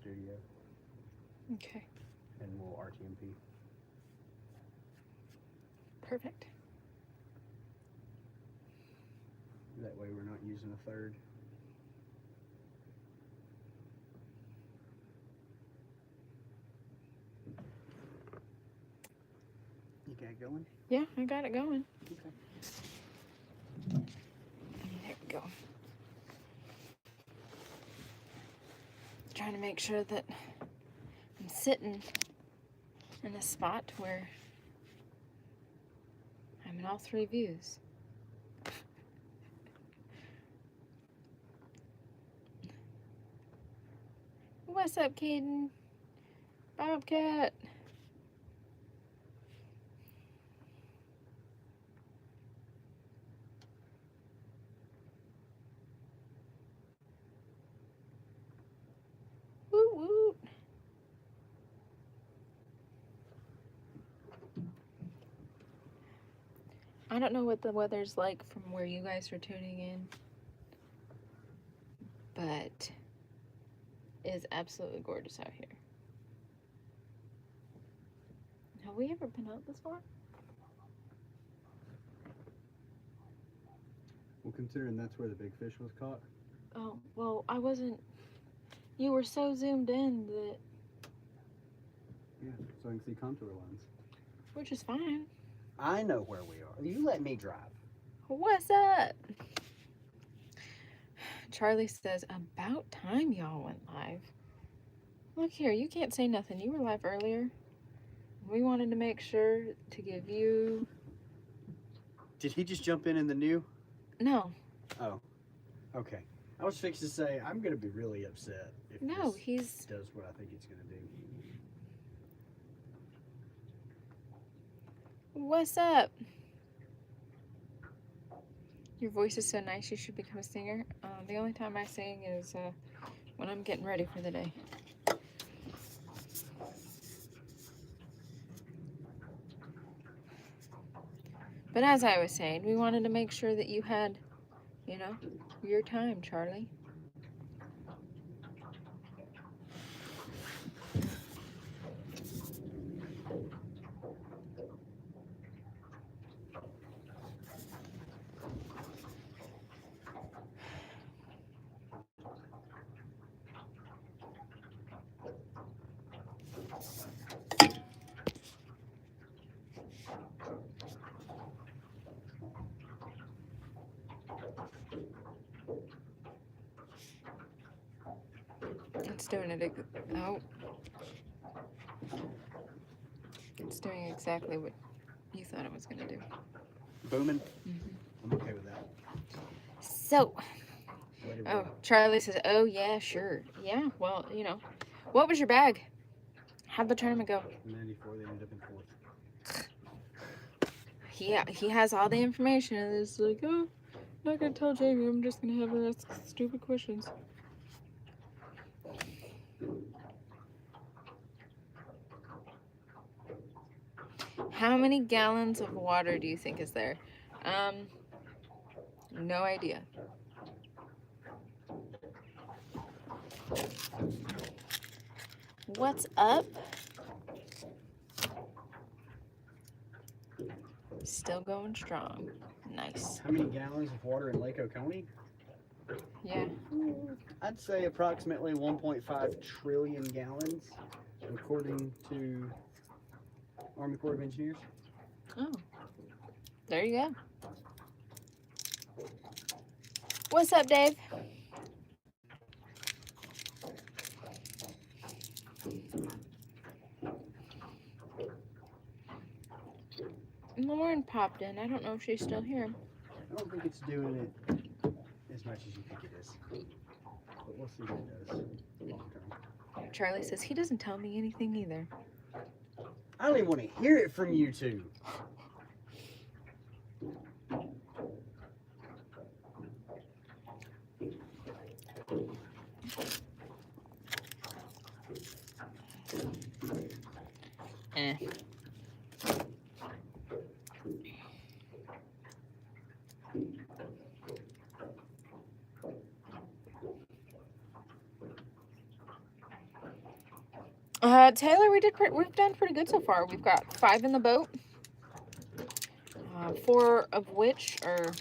studio. Okay. And we'll RTMP. Perfect. That way we're not using a third. You got it going? Yeah, I got it going. Okay. There we go. Trying to make sure that I'm sitting in a spot where I'm in all three views. What's up, Caden? Bobcat. Woot woot. I don't know what the weather's like from where you guys are tuning in, but it's absolutely gorgeous out here. Have we ever been out this far? Well, considering that's where the big fish was caught. Oh, well, I wasn't. You were so zoomed in that. Yeah, so I can see contour lines. Which is fine. I know where we are. You let me drive. What's up? Charlie says, about time y'all went live. Look here, you can't say nothing. You were live earlier. We wanted to make sure to give you... Did he just jump in the new? No. Oh, okay. I was fixing to say, I'm going to be really upset if No, this does what I think it's going to do. What's up? Your voice is so nice, you should become a singer. The only time I sing is when I'm getting ready for the day. But as I was saying, we wanted to make sure that you had, you know, your time, Charlie. It's doing it. Oh. It's doing exactly what you thought it was going to do. Booming? Mm-hmm. I'm okay with that. So, oh, Charlie says, oh, yeah, sure. Yeah, well, you know. What was your bag? How'd the tournament go? 94, they ended up in 4th. Yeah, he has all the information, and it's like, oh, I'm not going to tell Jaymee. I'm just going to have her ask stupid questions. How many gallons of water do you think is there? No idea. What's up? Still going strong. Nice. How many gallons of water in Lake Oconee? Yeah. I'd say approximately 1.5 trillion gallons, according to Army Corps of Engineers. Oh. There you go. What's up, Dave? Lauren popped in. I don't know if she's still here. I don't think it's doing it as much as you think it is. But we'll see what it does long term. Charlie says he doesn't tell me anything either. I don't even want to hear it from you two. Taylor, we've done pretty good so far. We've got 5 in the boat. 4 of which are,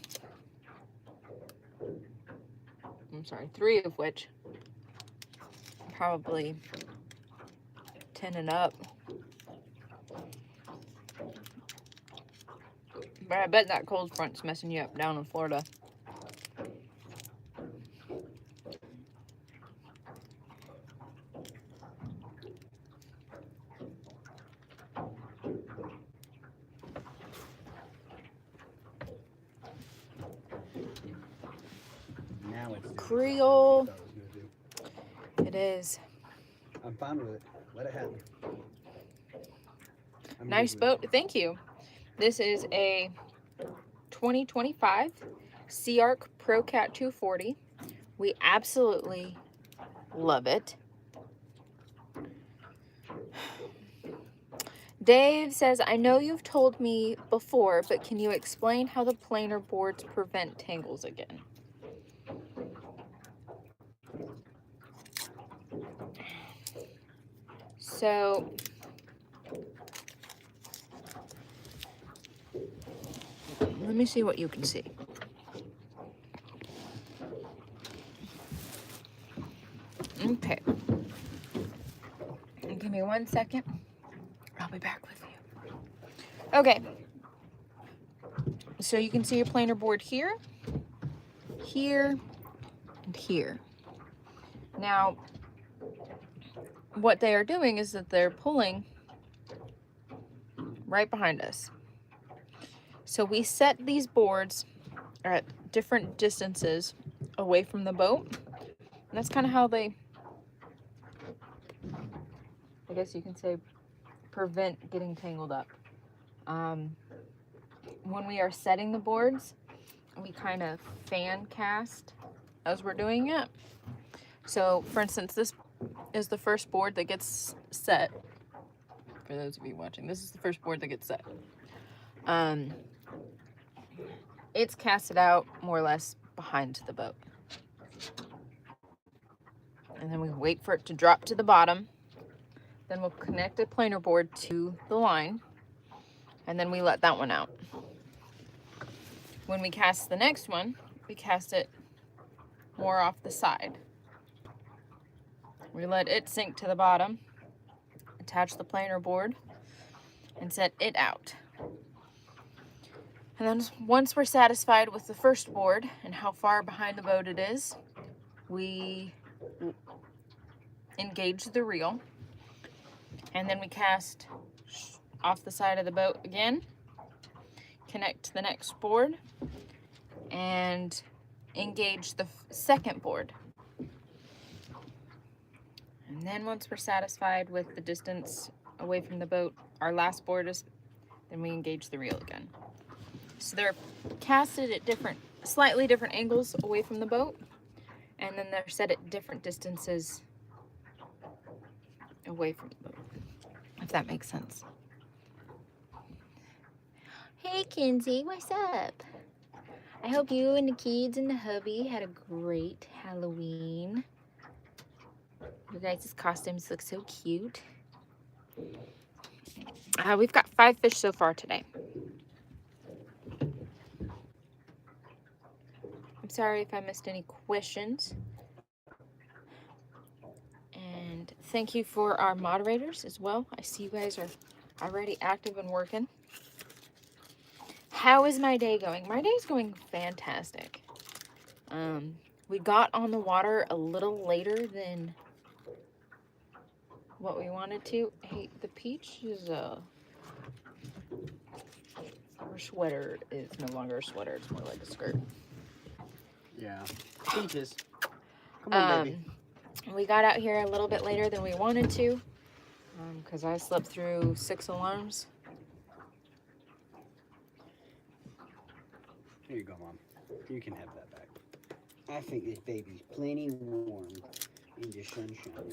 I'm sorry, 3 of which probably 10 and up. But I bet that cold front's messing you up down in Florida. Now it's doing Creole. what I thought it was gonna do. It is. I'm fine with it. Let it happen. I'm Nice good with boat. Thank you. This is a 2025 Sea Arc Pro Cat 240. We absolutely love it. Dave says, I know you've told me before, but can you explain how the planer boards prevent tangles again? So, let me see what you can see. Okay. Give me 1 second. I'll be back with you. Okay. So you can see your planer board here, here, and here. Now, what they are doing is that they're pulling right behind us. So we set these boards at different distances away from the boat. And that's kind of how they, I guess you can say, prevent getting tangled up. When we are setting the boards, we kind of fan cast as we're doing it. So for instance, this is the first board that gets set. For those of you watching, this is the first board that gets set. It's casted out more or less behind the boat. And then we wait for it to drop to the bottom. Then we'll connect a planer board to the line. And then we let that one out. When we cast the next one, we cast it more off the side. We let it sink to the bottom, attach the planer board, and set it out. And then once we're satisfied with the first board and how far behind the boat it is, we engage the reel. And then we cast off the side of the boat again, connect to the next board, and engage the second board. And then once we're satisfied with the distance away from the boat, our last board is, then we engage the reel again. So they're casted at slightly different angles away from the boat, and then they're set at different distances away from the boat, if that makes sense. Hey Kinsey, what's up? I hope you and the kids and the hubby had a great Halloween. Your guys' costumes look so cute. We've got 5 fish so far today. I'm sorry if I missed any questions. And thank you for our moderators as well. I see you guys are already active and working. How is my day going? My day's going fantastic. We got on the water a little later than what we wanted to. Hey, the peach is her sweater is no longer a sweater, it's more like a skirt. Yeah. Peaches. Come on, baby. We got out here a little bit later than we wanted to, because I slept through 6 alarms. Here you go, Mom. You can have that back. I think this baby's plenty warm in the sunshine.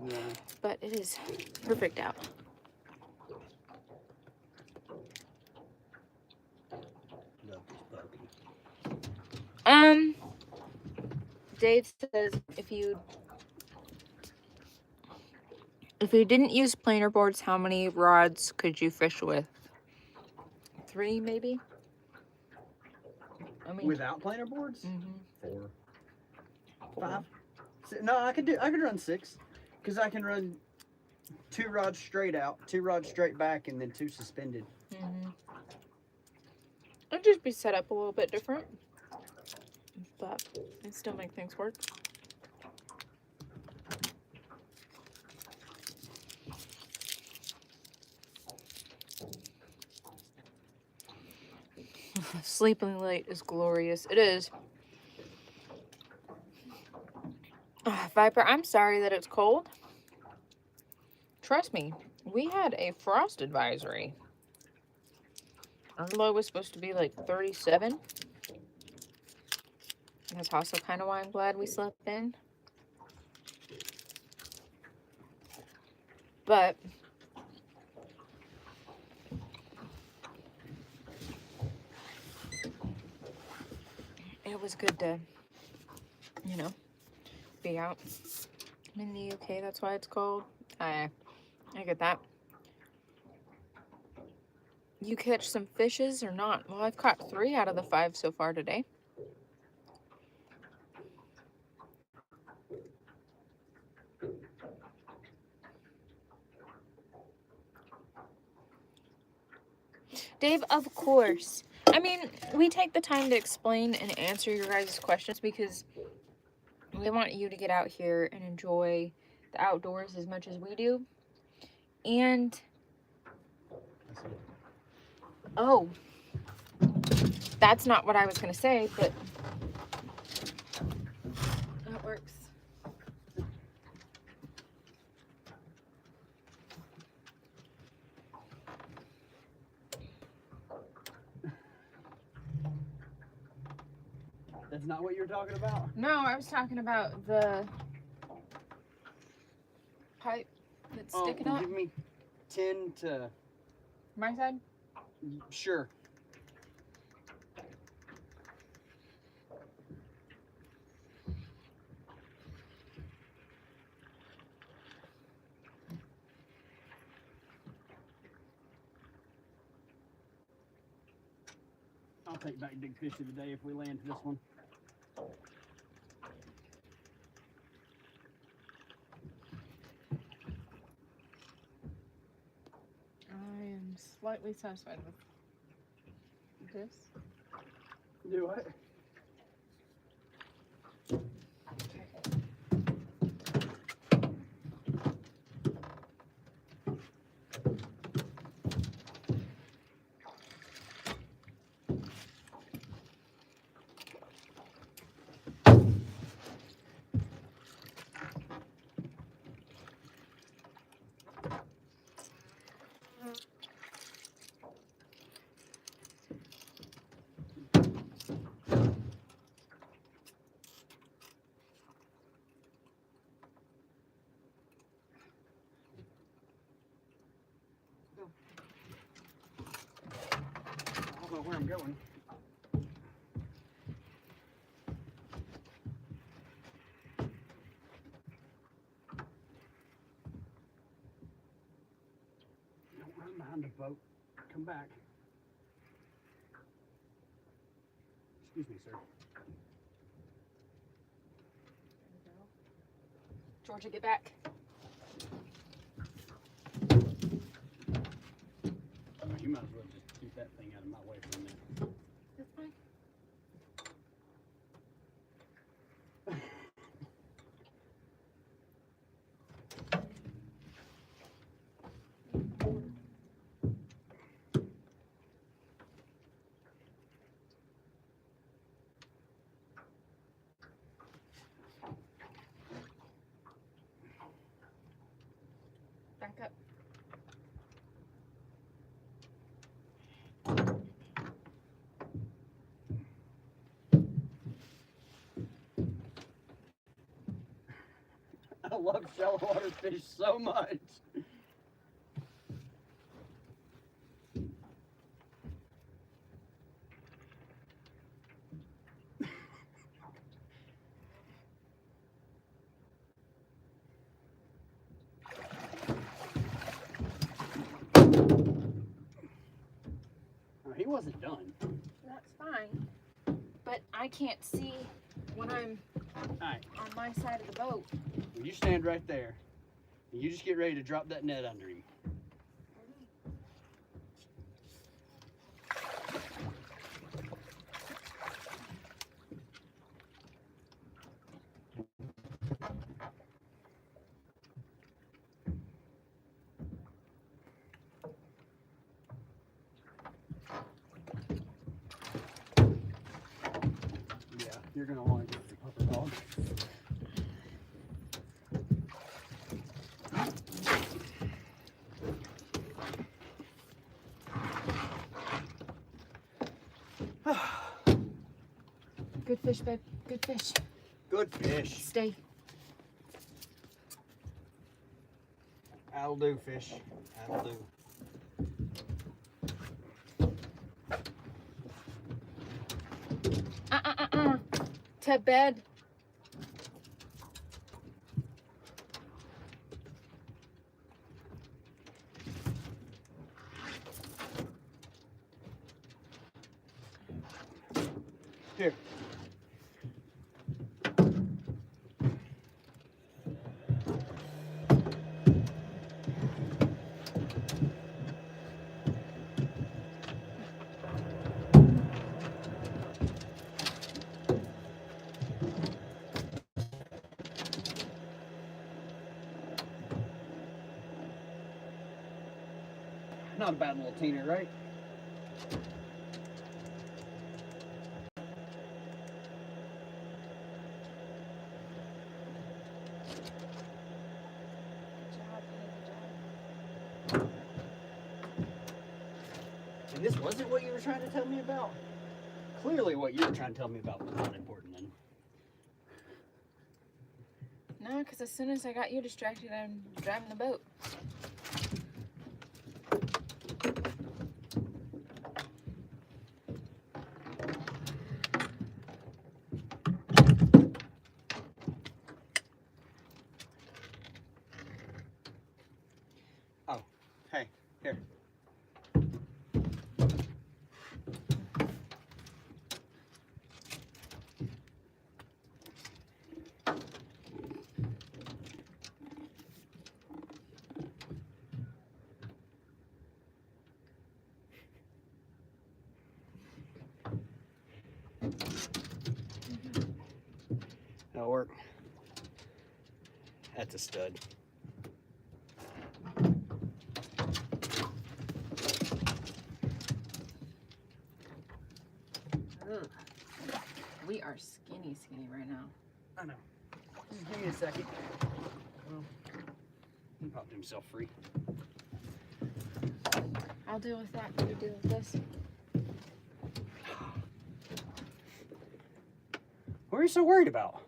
Yeah. But it is perfect out. Love this puppy. Dave says if you If you didn't use planer boards, how many rods could you fish with? 3 maybe? I mean, Without planer boards? mhm. 4, 4. 5. No, I could run 6, because I can run 2 rods straight out, 2 rods straight back, and then 2 suspended. It'd just be set up a little bit different, but it still make things work. Sleeping late is glorious. It is. Viper, I'm sorry that it's cold. Trust me, we had a frost advisory. Our low was supposed to be like 37. That's also kind of why I'm glad we slept in. But it was good to, you know, be out. I'm in the UK, that's why it's cold. I get that. You catch some fishes or not? Well, I've caught 3 out of the 5 so far today. Dave, of course. I mean, we take the time to explain and answer your guys' questions because we want you to get out here and enjoy the outdoors as much as we do. And, oh, that's not what I was going to say, but that works. That's not what you were talking about? No, I was talking about the pipe that's sticking up. Give me 10 to... My side? Sure. I'll take back big fish of the day if we land this one. I am slightly satisfied with this. Do what? I don't know where I'm going. Don't run behind the boat. Come back. Excuse me, sir. Georgia, get back. You might as well just keep that thing out of my way for a minute. That's fine. Back up. I love shallow water fish so much. wasn't done. That's fine. But I can't see when I'm Alright. on my side of the boat. You stand right there. And you just get ready to drop that net under him. Yeah, you're gonna want to get the pupper dog. Good fish, babe. Good fish. Good fish. Stay. That'll do, fish. That'll do. To bed. Here. Not a bad little teener, right? And this wasn't what you were trying to tell me about? Clearly what you were trying to tell me about was not important then. No, because as soon as I got you distracted, I'm driving the boat. Oh, hey, here. That'll work. That's a stud. We are skinny right now. I know. Just give me a second. Well, he popped himself free. I'll deal with that. You deal with this. What are you so worried about?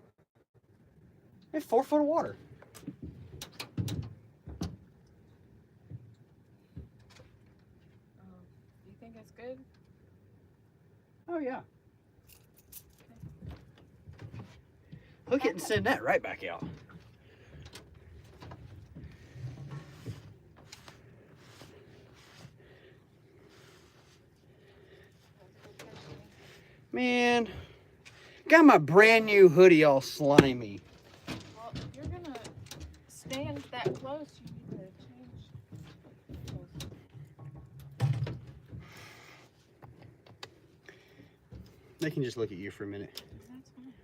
We have 4 foot of water. You think it's good? Oh, yeah. Hook it and send that right back out. Man, got my brand new hoodie all slimy. Well, if you're gonna stand that close, you need to change. They can just look at you for a minute. That's fine.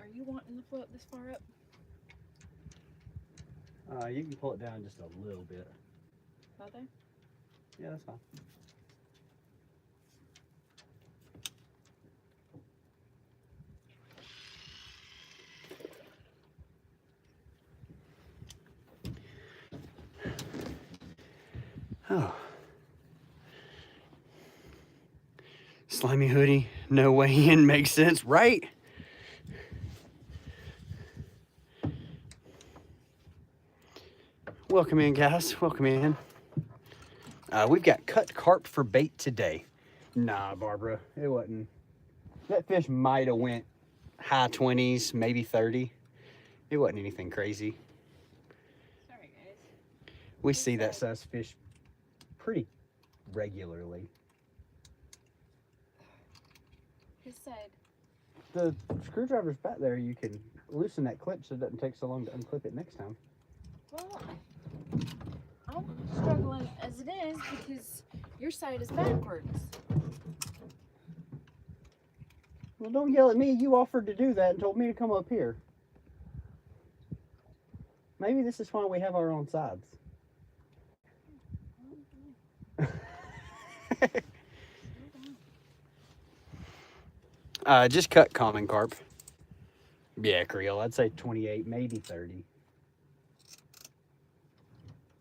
Are you wanting the float this far up? You can pull it down just a little bit. About there? Yeah, that's fine. Oh. Slimy hoodie, no way in makes sense, right? Welcome in, guys. Welcome in. We've got cut carp for bait today. Nah, Barbara, it wasn't. That fish might have went high 20s, maybe 30. It wasn't anything crazy. Sorry, guys. We see that size fish pretty regularly. His side. The screwdriver's back there. You can loosen that clip so it doesn't take so long to unclip it next time. Well, I'm struggling as it is because your side is backwards. Well, don't yell at me. You offered to do that and told me to come up here. Maybe this is why we have our own sides. Just cut common carp. Yeah, Creole. I'd say 28, maybe 30.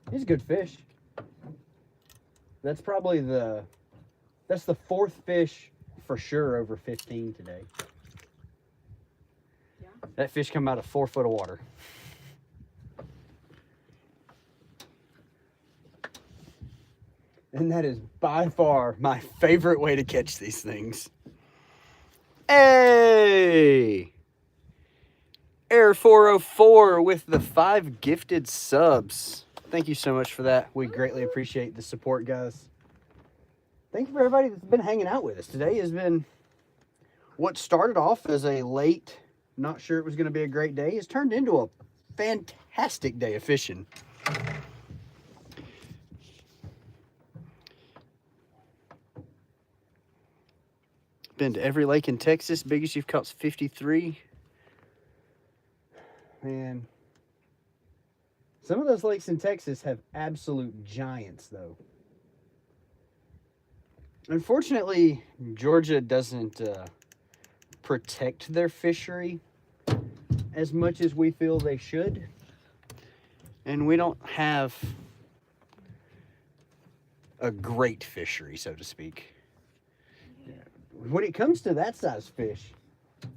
He's a good fish. That's probably that's the fourth fish for sure over 15 today. Yeah. That fish come out of 4 foot of water. And that is by far my favorite way to catch these things. Hey! Air 404 with the 5 gifted subs. Thank you so much for that. We greatly appreciate the support, guys. Thank you for everybody that's been hanging out with us. Today has been what started off as a late, not sure it was going to be a great day, has turned into a fantastic day of fishing. Been to every lake in Texas. Biggest you've caught is 53. Man, some of those lakes in Texas have absolute giants, though. Unfortunately, Georgia doesn't protect their fishery as much as we feel they should. And we don't have a great fishery, so to speak. When it comes to that size fish,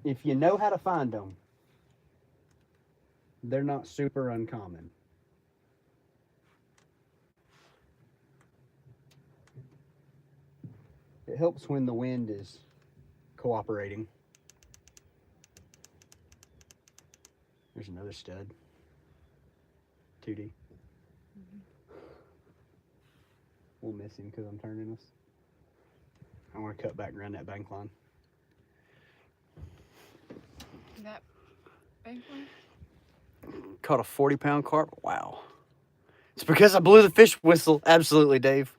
if you know how to find them, they're not super uncommon. It helps when the wind is cooperating. There's another stud. 2D. We'll miss him because I'm turning us. I want to cut back and run that bank line. That bank line? Caught a 40-pound carp. Wow. It's because I blew the fish whistle. Absolutely, Dave.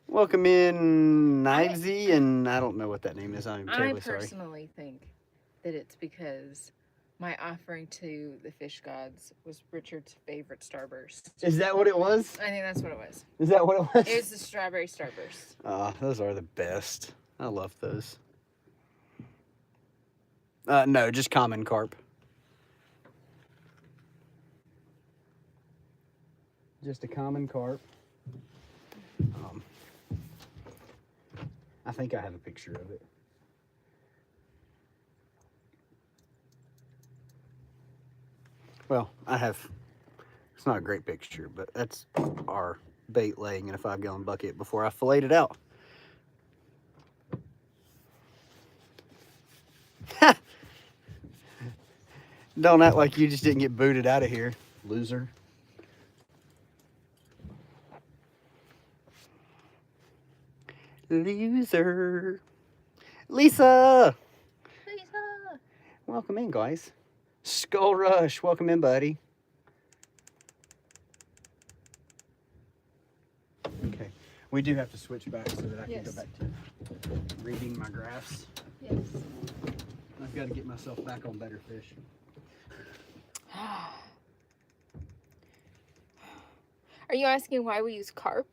Welcome in, Knivesy, and I don't know what that name is. I'm terribly sorry. I personally think that it's because my offering to the fish gods was Richard's favorite starburst. Is that what it was? I think that's what it was. Is that what it was? It was the strawberry starburst. Those are the best. I love those. No, just common carp. Just a common carp. I think I have a picture of it. Well, I have. It's not a great picture, but that's our bait laying in a 5-gallon bucket before I filleted it out. Don't act like you just didn't get booted out of here, loser. Loser. Lisa! Lisa! Welcome in, guys. Skull Rush, welcome in, buddy. Okay, we do have to switch back so that I can go back to reading my graphs. Yes. I've got to get myself back on better fish. Are you asking why we use carp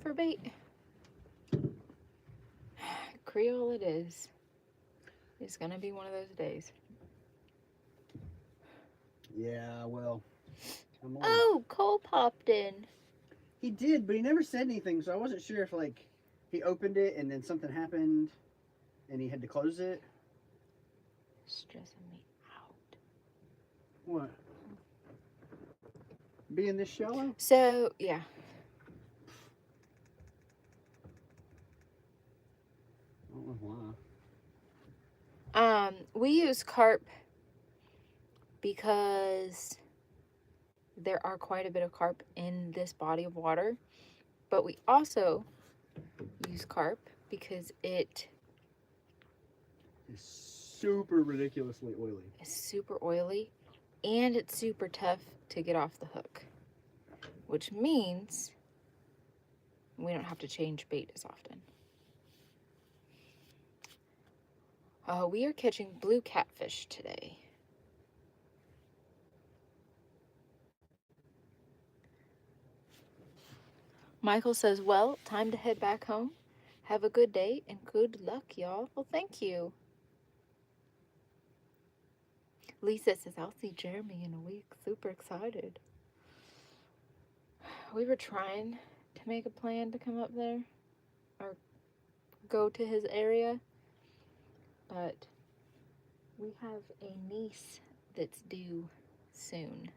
for bait? Creole it is. It's gonna be one of those days. Yeah, well. Oh, Cole popped in. He did, but he never said anything, so I wasn't sure if, like, he opened it and then something happened and he had to close it. Stressing me out. What? Being this shallow? So, yeah. I don't know why. We use carp because there are quite a bit of carp in this body of water, but we also use carp because it It's super ridiculously oily. is super oily and it's super tough to get off the hook, which means we don't have to change bait as often. We are catching blue catfish today. Michael says, well, time to head back home. Have a good day and good luck, y'all. Well, thank you. Lisa says, I'll see Jeremy in a week. Super excited. We were trying to make a plan to come up there or go to his area, but we have a niece that's due soon.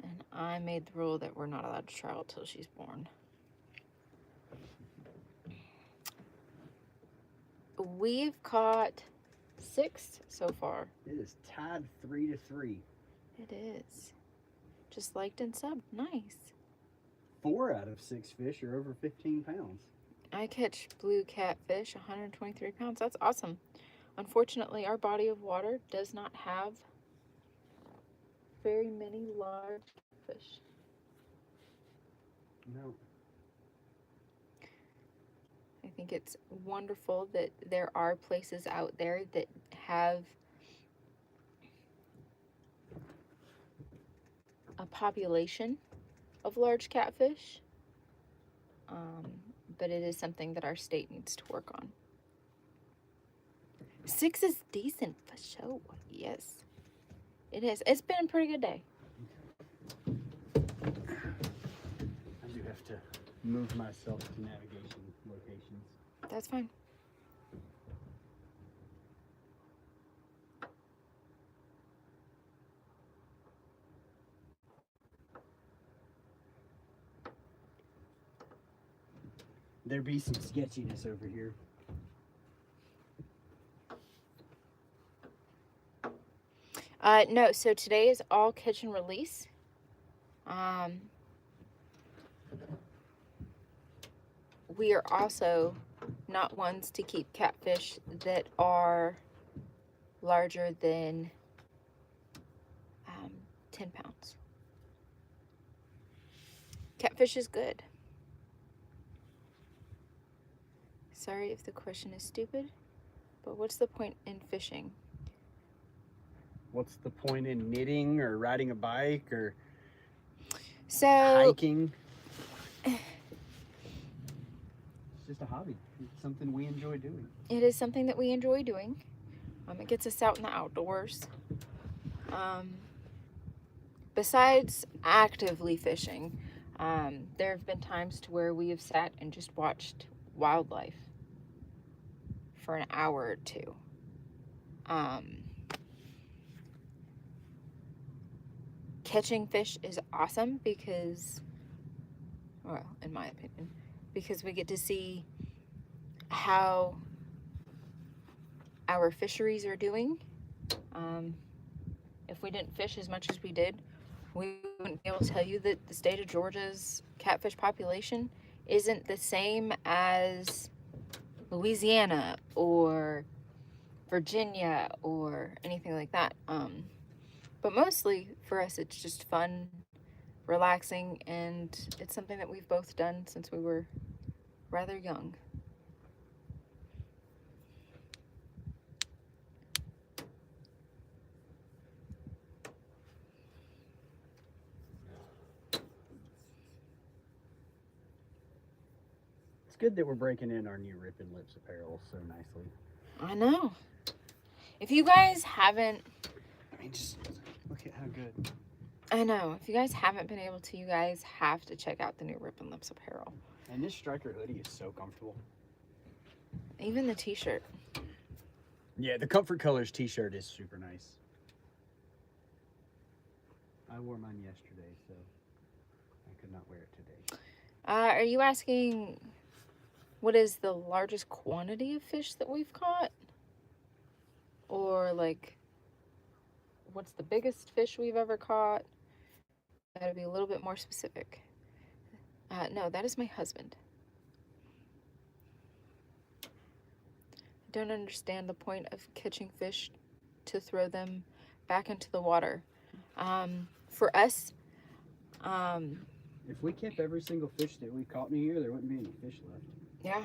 And I made the rule that we're not allowed to travel till she's born. We've caught 6 so far. It is tied 3-3. It is. Just liked and subbed. Nice. 4 out of 6 fish are over 15 pounds. I catch blue catfish, 123 pounds. That's awesome. Unfortunately, our body of water does not have very many large fish. No. I think it's wonderful that there are places out there that have a population of large catfish, but it is something that our state needs to work on. 6 is decent for sure. Yes, it is. It's been a pretty good day. I do have to move myself to navigation locations. That's fine. There be some sketchiness over here. No, so today is all catch and release. We are also not ones to keep catfish that are larger than 10 pounds. Catfish is good. Sorry if the question is stupid, but what's the point in fishing? What's the point in knitting or riding a bike or So hiking? It's just a hobby. It's something we enjoy doing. it is something that we enjoy doing. It gets us out in the outdoors. Besides actively fishing, there have been times to where we have sat and just watched wildlife for an hour or two. Catching fish is awesome because, well, in my opinion, because we get to see how our fisheries are doing. If we didn't fish as much as we did, we wouldn't be able to tell you that the state of Georgia's catfish population isn't the same as Louisiana or Virginia or anything like that. But mostly for us, it's just fun, relaxing, and it's something that we've both done since we were rather young. It's good that we're breaking in our new Rip and Lips apparel so nicely. I know. If you guys haven't, I mean, just look at how good. I know. If you guys haven't been able to, you guys have to check out the new Rip and Lips apparel. And this striker hoodie is so comfortable. Even the t-shirt. Yeah, the Comfort Colors t-shirt is super nice. I wore mine yesterday, so I could not wear it today. Are you asking what is the largest quantity of fish that we've caught? Or like, what's the biggest fish we've ever caught? Gotta be a little bit more specific. No, that is my husband. I don't understand the point of catching fish to throw them back into the water. For us, If we kept every single fish that we caught in a year, there wouldn't be any fish left. yeah.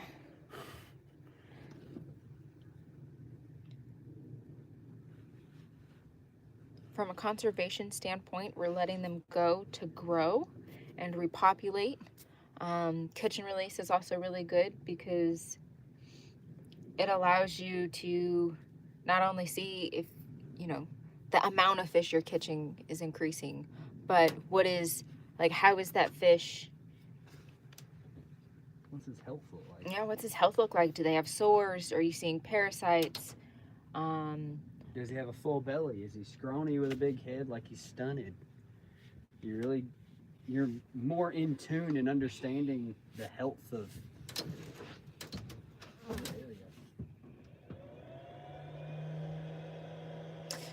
From a conservation standpoint, we're letting them go to grow and repopulate. Catch and release is also really good because it allows you to not only see if, you know, the amount of fish you're catching is increasing, but what is, like, how is that fish? What's his health look like? Yeah, what's his health look like? Do they have sores? Are you seeing parasites? Does he have a full belly? Is he scrawny with a big head like he's stunted? You're more in tune and understanding the health of.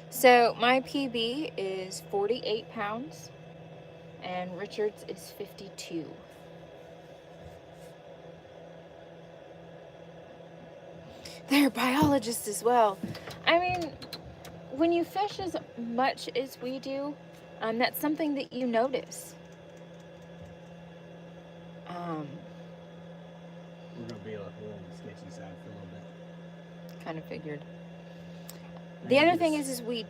So my PB is 48 pounds and Richard's is 52. They're biologists as well. I mean, when you fish as much as we do, that's something that you notice. We're gonna be a little on the sketchy side for a little bit. Kind of figured. The other thing is we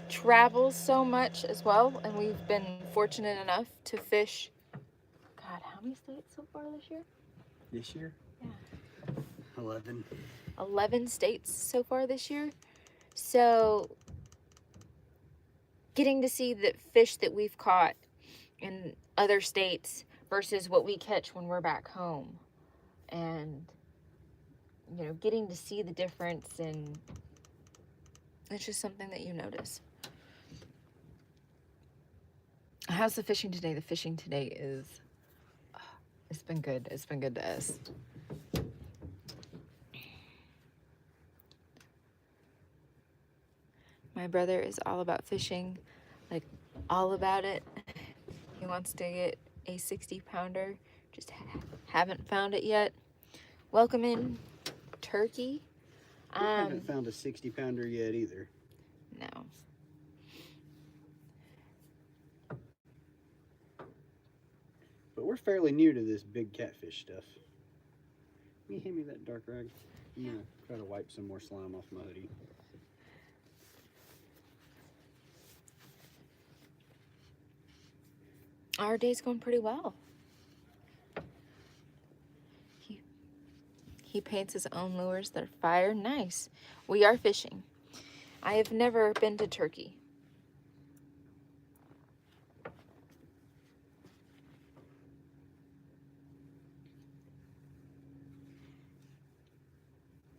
travel so much as well, and we've been fortunate enough to fish. God, how many states so far this year? This year? Yeah. 11. 11 states so far this year. So getting to see the fish that we've caught in other states versus what we catch when we're back home, and you know, getting to see the difference, and it's just something that you notice. How's the fishing today? The fishing today is, it's been good. It's been good to us. My brother is all about fishing, like all about it. He wants to get a 60-pounder, just haven't found it yet. Welcome in, Turkey. I haven't found a 60-pounder yet either. No. But we're fairly new to this big catfish stuff. Can you hand me that dark rag? I'm gonna try to wipe some more slime off my hoodie. Our day's going pretty well. He paints his own lures that are fire. Nice. We are fishing. I have never been to Turkey.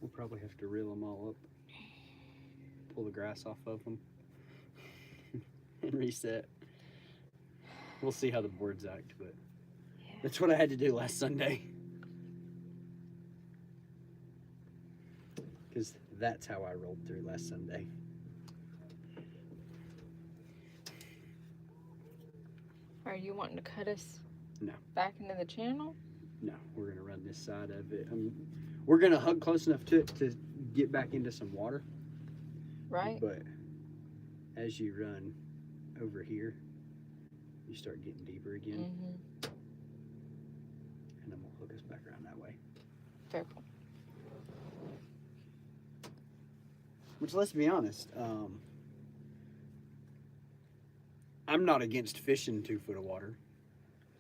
We'll probably have to reel them all up, pull the grass off of them, and reset. We'll see how the boards act, but yeah. That's what I had to do last Sunday. Because that's how I rolled through last Sunday. Are you wanting to cut us No. back into the channel? No, we're going to run this side of it. We're going to hug close enough to it to get back into some water. Right. But as you run over here, you start getting deeper again. Mm-hmm. And then we'll hook us back around that way. Fair point. Which, let's be honest, I'm not against fishing 2 foot of water.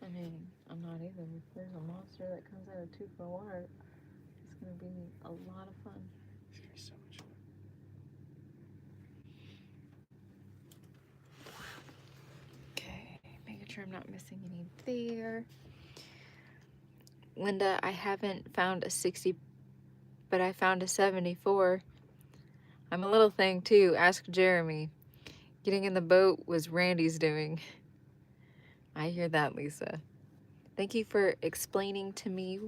I mean, I'm not either. If there's a monster that comes out of 2 foot of water, it's going to be a lot of fun. It's going to be so much fun. Okay, making sure I'm not missing any there. Linda, I haven't found a 60, but I found a 74. I'm a little thing too. Ask Jeremy. Getting in the boat was Randy's doing. I hear that, Lisa. Thank you for explaining to me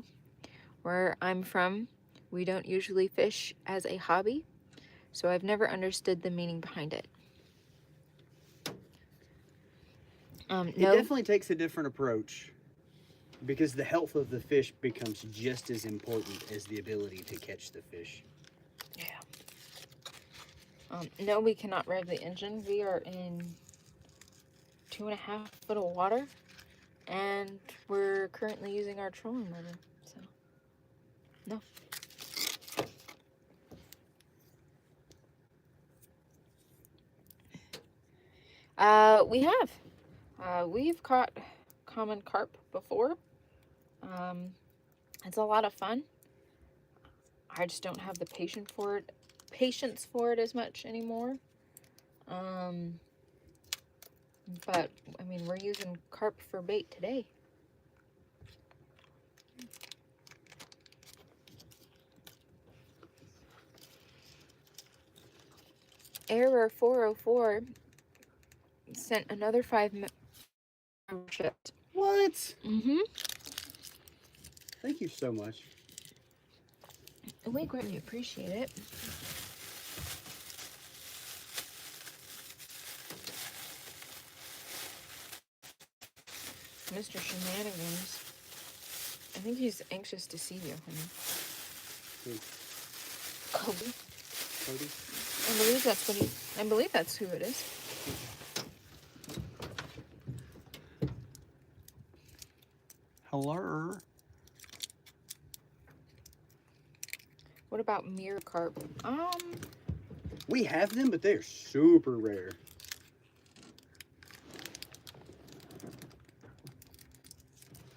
where I'm from. We don't usually fish as a hobby, so I've never understood the meaning behind it. It No, definitely takes a different approach because the health of the fish becomes just as important as the ability to catch the fish. yeah. No, we cannot rev the engine. We are in 2.5 foot of water, and we're currently using our trolling motor. So, no. We have. We've caught common carp before. It's a lot of fun. I just don't have the patience for it as much anymore. But I mean, we're using carp for bait today. Error 404 sent another 5 membership. What? Mm-hmm. Thank you so much. We greatly appreciate it. Mr. Shenanigans. I think he's anxious to see you, honey. Who? Kobe. Cody? I believe that's who it is. Hello. What about mirror carp? We have them, but they're super rare.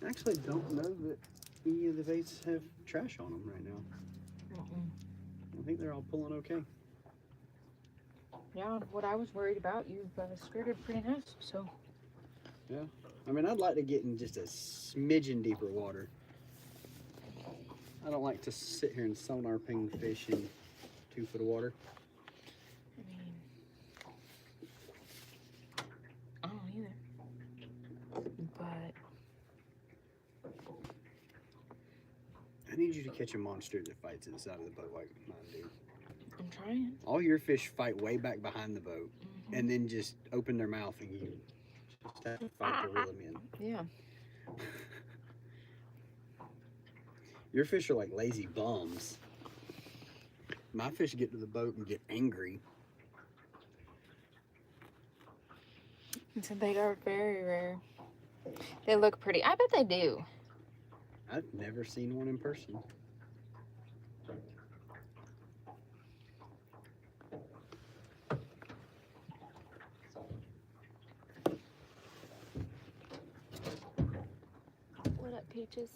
I actually don't know that any of the baits have trash on them right now. I think they're all pulling okay. Yeah, what I was worried about, you've skirted pretty nice, so. Yeah. I mean, I'd like to get in just a smidgen deeper water. I don't like to sit here and sonar ping fish in 2 foot of water. I mean, I don't either. But I need you to catch a monster that fights at the side of the boat like mine do. I'm trying. All your fish fight way back behind the boat and then just open their mouth and you just have to fight to reel them in. Yeah. Your fish are like lazy bums. My fish get to the boat and get angry. So they are very rare. They look pretty. I bet they do. I've never seen one in person. What up, Peaches?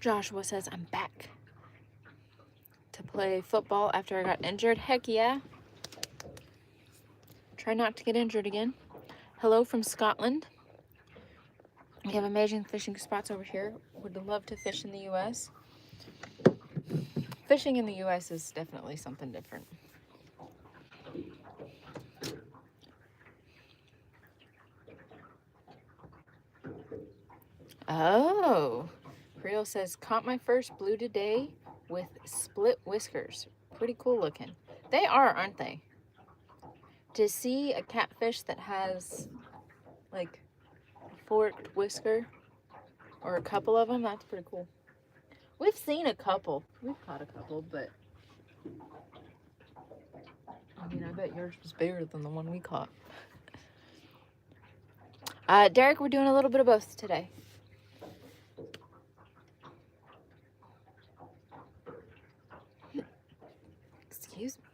Joshua says, I'm back to play football after I got injured. Heck yeah. Try not to get injured again. Hello from Scotland. We have amazing fishing spots over here. Would love to fish in the U.S. Fishing in the U.S. is definitely something different. Oh. Creole says, caught my first blue today with split whiskers. Pretty cool looking. They are, aren't they? To see a catfish that has, like, a forked whisker, or a couple of them, that's pretty cool. We've seen a couple. We've caught a couple, but I mean, I bet yours was bigger than the one we caught. Derek, we're doing a little bit of both today. Excuse me.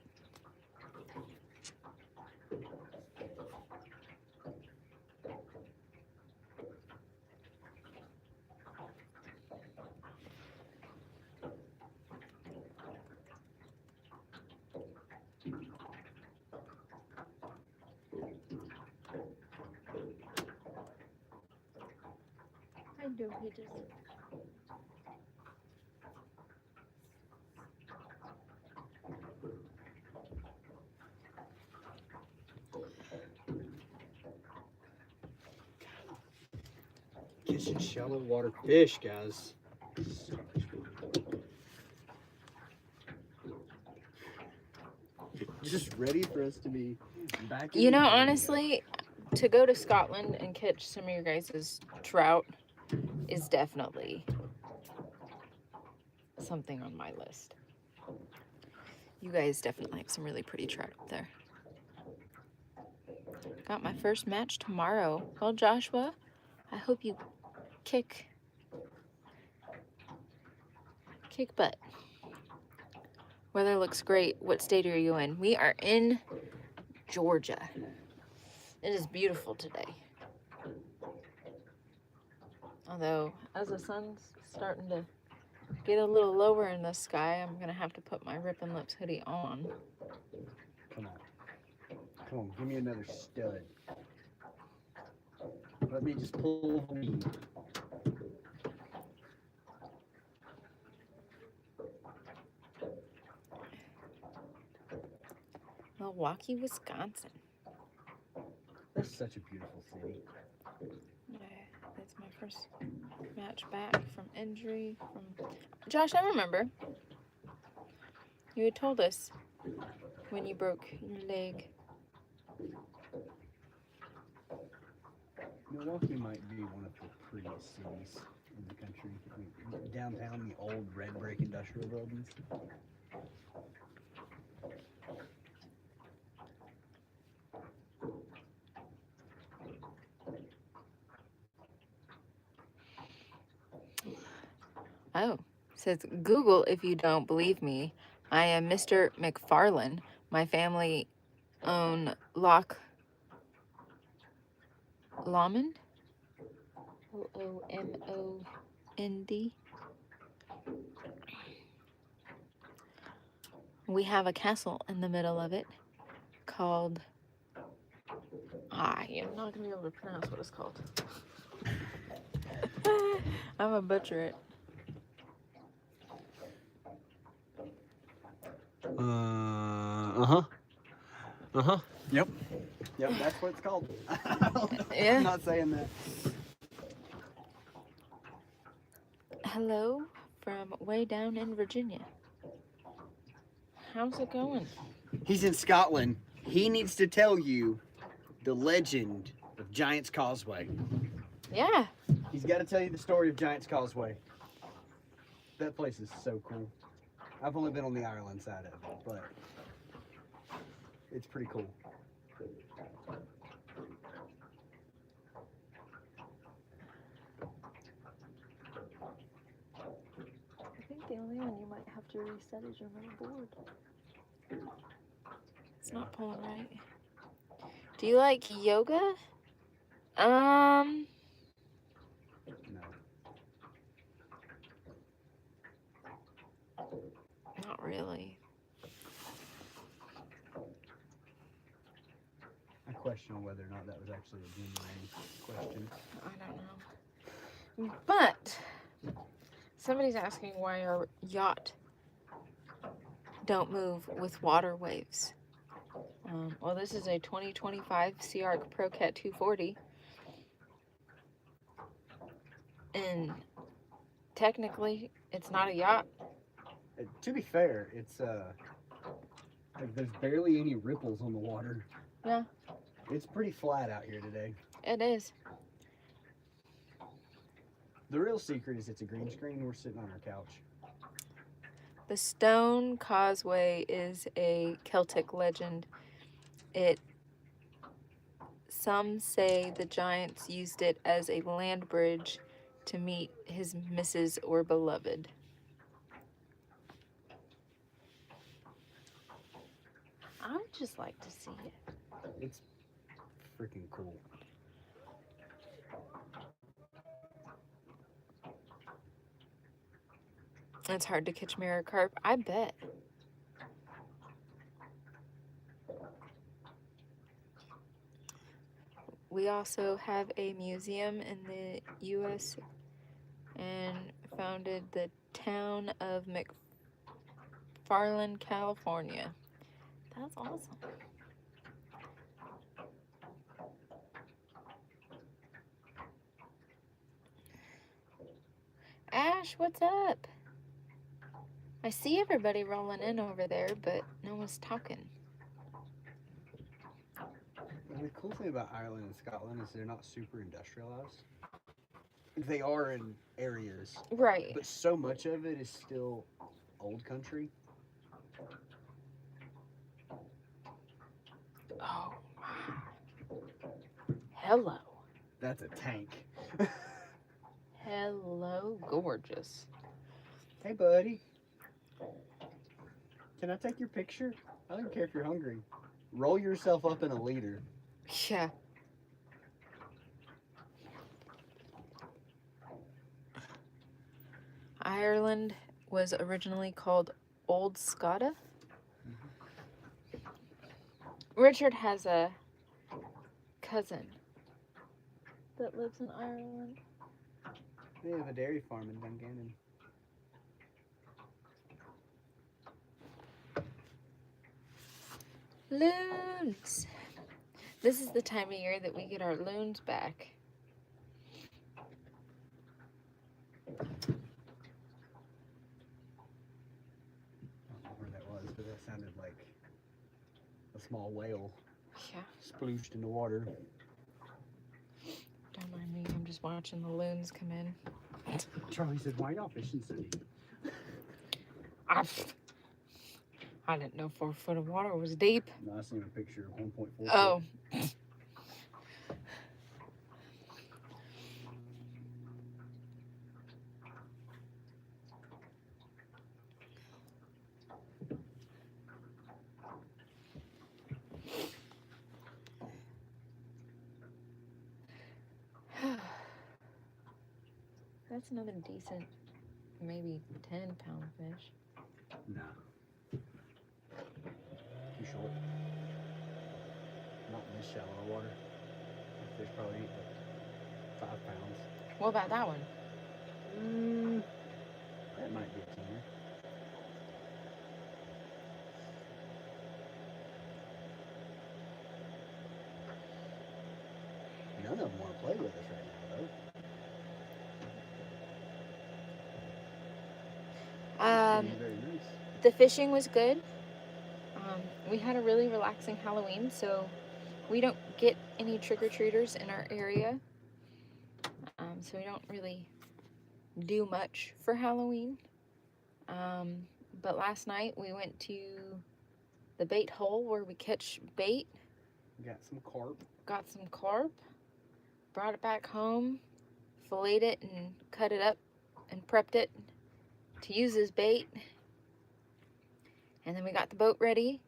do? He just... Catching shallow water fish, guys. Just ready for us to be back. You know, honestly, to go to Scotland and catch some of your guys' trout is definitely something on my list. You guys definitely have some really pretty trout up there. Got my first match tomorrow. Well, Joshua, I hope you kick butt. Weather looks great. What state are you in? We are in Georgia. It is beautiful today. Although, as the sun's starting to get a little lower in the sky, I'm going to have to put my Rippin' Lips hoodie on. Come on. Come on, give me another stud. Let me just pull the weed. Milwaukee, Wisconsin. That's such a beautiful city. That's my first match back from injury. Josh, I remember. You had told us when you broke your leg. Milwaukee might be one of the prettiest cities in the country. I mean, downtown, the old red brick industrial buildings. Oh, says Google if you don't believe me. I am Mr. McFarlane. My family own Loch Lomond. Lomond. We have a castle in the middle of it called... I'm not going to be able to pronounce what it's called. I'm going to butcher it. Yep, that's what it's called. Yeah. I'm not saying that. Hello from way down in Virginia. How's it going? He's in Scotland. He needs to tell you the legend of Giant's Causeway. Yeah. He's got to tell you the story of Giant's Causeway. That place is so cool. I've only been on the Ireland side of it, but it's pretty cool. I think the only one you might have to reset is your motherboard. It's not pulling right. Do you like yoga? No. Not really. I question whether or not that was actually a genuine question. I don't know. But somebody's asking why our yacht don't move with water waves. Well, this is a 2025 Sea Arc Pro Cat 240. And technically, it's not a yacht. To be fair, it's like there's barely any ripples on the water. Yeah. It's pretty flat out here today. It is. The real secret is it's a green screen. We're sitting on our couch. The Stone Causeway is a Celtic legend. Some say the giants used it as a land bridge to meet his missus or beloved. I would just like to see it. It's freaking cool. It's hard to catch mirror carp, I bet. We also have a museum in the U.S. founded the town of McFarland, California. That's awesome. Ash, what's up? I see everybody rolling in over there, but no one's talking. And the cool thing about Ireland and Scotland is they're not super industrialized. They are in areas, Right. but so much of it is still old country. Oh, wow. Hello. That's a tank. Hello, gorgeous. Hey, buddy. Can I take your picture? I don't care if you're hungry. Roll yourself up in a liter. Yeah. Ireland was originally called Old Scotta. Richard has a cousin that lives in Ireland. They have a dairy farm in Dungannon. Loons. This is the time of year that we get our loons back. I don't know where that was, but that sounded like a small whale Yeah. splooshed in the water. Don't mind me. I'm just watching the loons come in. Charlie said, "Why y'all fishing so deep?" I didn't know 4 foot of water was deep. No, I seen a picture of 1.4. Oh. That's another decent, maybe 10-pound fish. No. Too short. Not in this shallow water. That fish probably ate like 5 pounds. What about that one? That might be a keener. None of them want to play with us right now, though. Very nice. The fishing was good. We had a really relaxing Halloween, so we don't get any trick-or-treaters in our area. So we don't really do much for Halloween. But last night we went to the bait hole where we catch bait. Got some carp. Got some carp. Brought it back home. Filleted it and cut it up and prepped it to use as bait. And then we got the boat ready.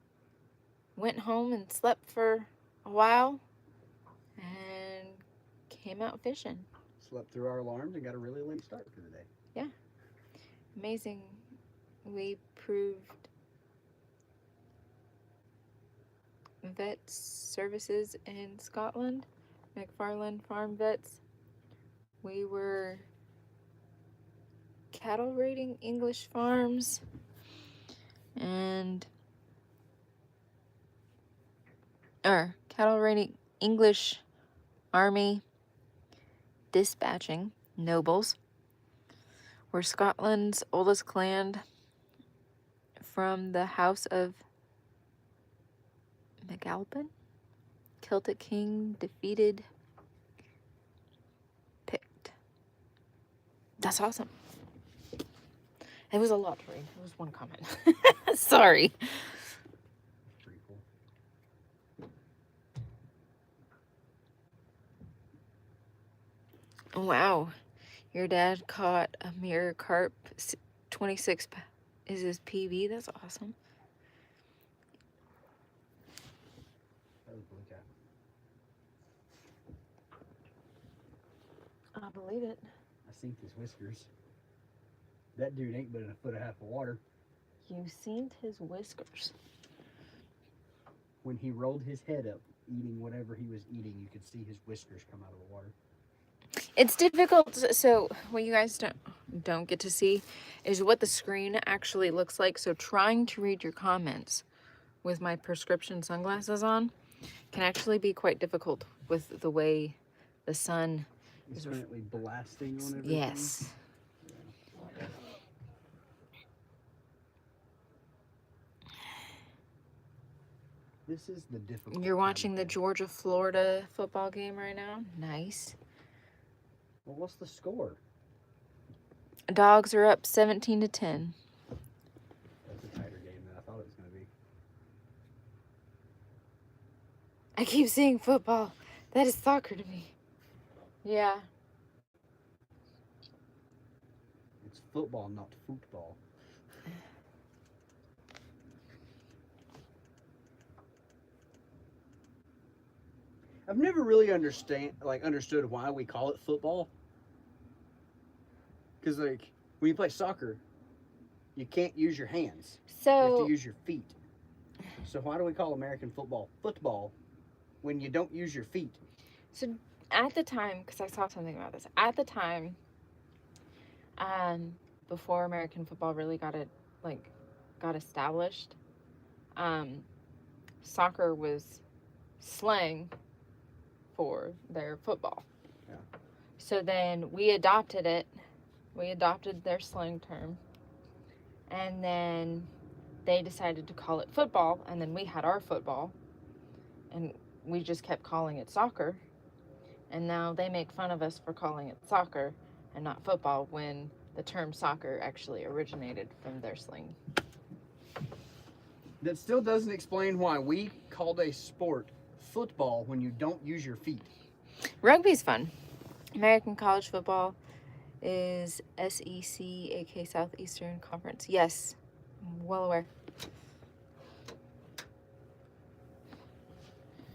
Went home and slept for a while. And came out fishing. Slept through our alarms and got a really late start for the day. Yeah. Amazing. We proved vet services in Scotland, McFarland Farm Vets. We were cattle raiding English farms and cattle raiding English army dispatching nobles. We're Scotland's oldest clan from the House of McAlpin. Celtic king defeated Pict. That's awesome. It was a lot to read. It was one comment. Sorry. Pretty cool. Wow. Your dad caught a mirror carp. 26 is his PB. That's awesome. That was blue cat. I believe it. I seen his whiskers. That dude ain't but in a foot and a half of water. You seen his whiskers. When he rolled his head up, eating whatever he was eating, you could see his whiskers come out of the water. It's difficult. So what you guys don't get to see is what the screen actually looks like. So trying to read your comments with my prescription sunglasses on can actually be quite difficult with the way the sun is currently blasting on everything. Yes. This is the difficult. You're watching the Georgia-Florida football game right now. Nice. Well, what's the score? Dogs are up 17-10. That's a tighter game than I thought it was going to be. I keep seeing football. That is soccer to me. Yeah. It's football, not football. I've never really understood why we call it football. Because like when you play soccer, you can't use your hands. You have So to use your feet. So why do we call American football football when you don't use your feet? So at the time, because I saw something about this, at the time, before American football really got established, soccer was slang for their football. Yeah. So then we adopted it. We adopted their slang term, and then they decided to call it football, and then we had our football, and we just kept calling it soccer. And now they make fun of us for calling it soccer and not football when the term soccer actually originated from their slang. That still doesn't explain why we called a sport football when you don't use your feet. Rugby's fun. American college football is SEC, aka Southeastern Conference. Yes, I'm well aware.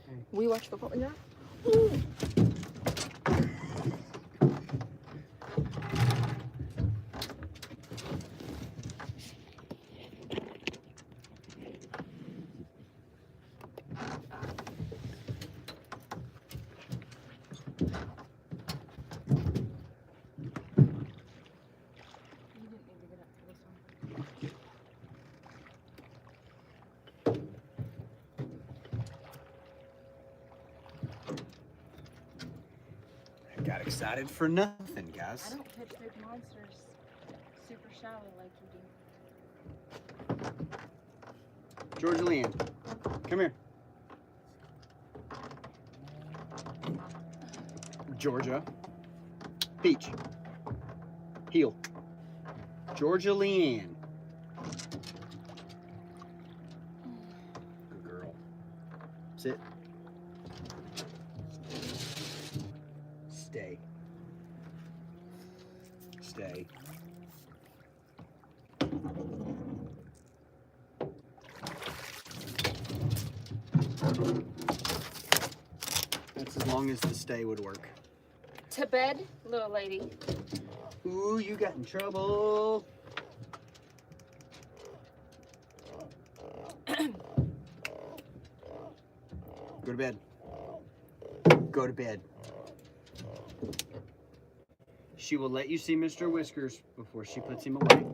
Hey. We watch football. Yeah. Got excited for nothing, guys. I don't catch big monsters super shallow like you do. Georgia Leanne, come here. Georgia. Peach. Heel. Georgia Leanne. Good girl. Sit. Stay. Stay. That's as long as the stay would work. To bed, little lady. Ooh, you got in trouble. Go to bed. Go to bed. She will let you see Mr. Whiskers before she puts him away.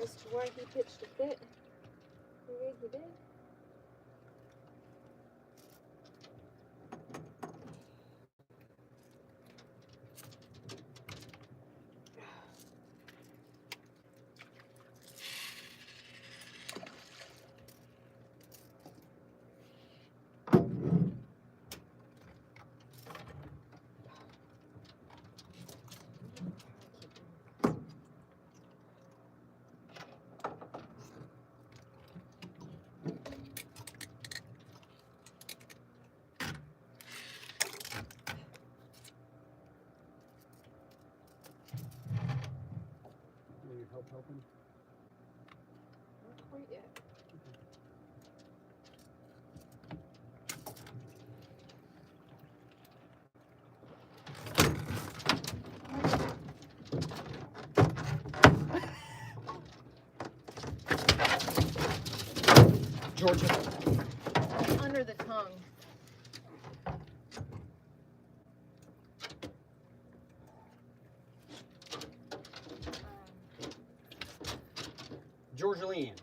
as to why he pitched a fit the way he did. Helping? Not quite yet. Georgia. Under the tongue. Georgia Leanne.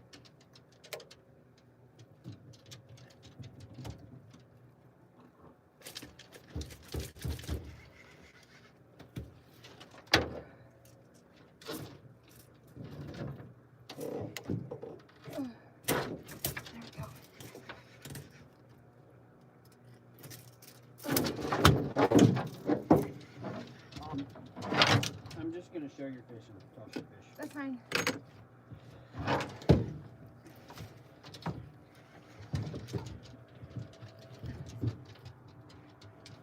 I'm just going to show your fish and toss your fish. That's fine.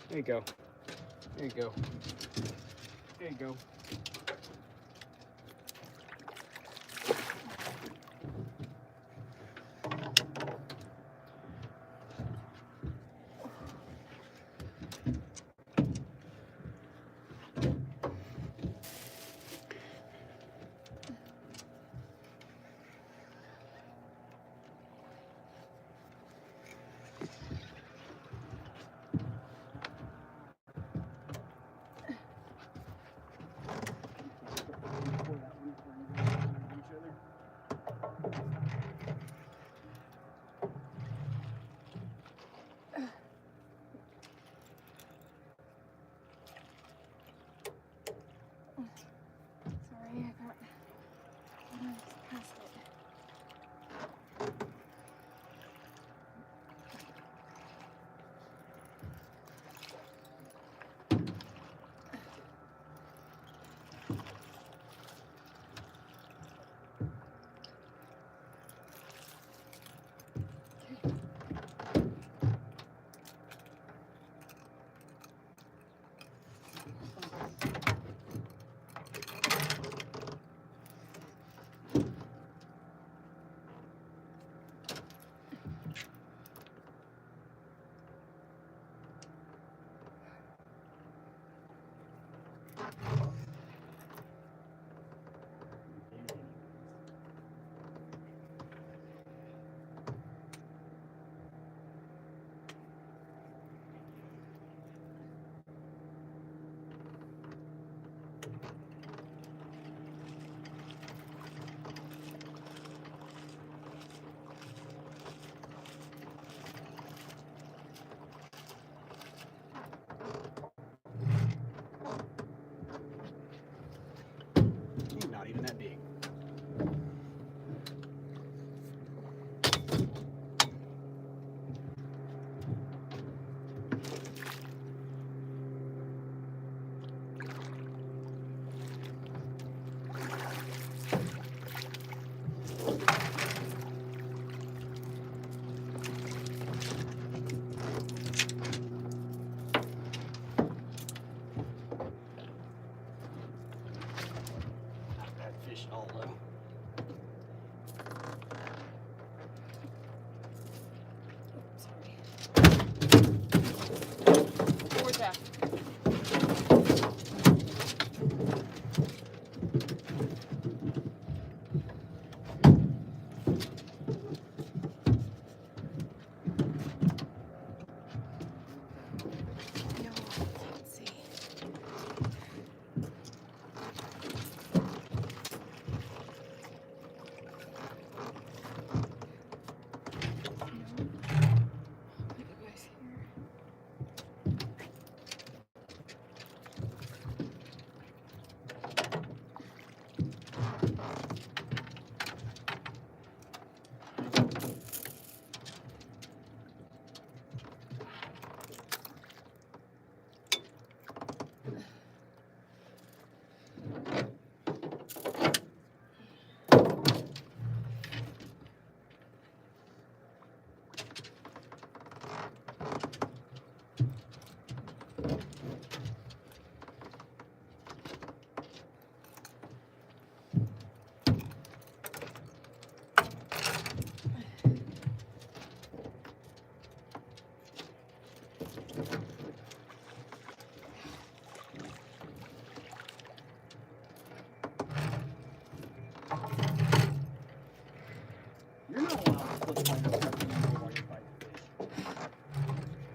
There you go. There you go. There you go. Sorry, I got past it. Not even that big. Not bad fish at all, though. Georgia.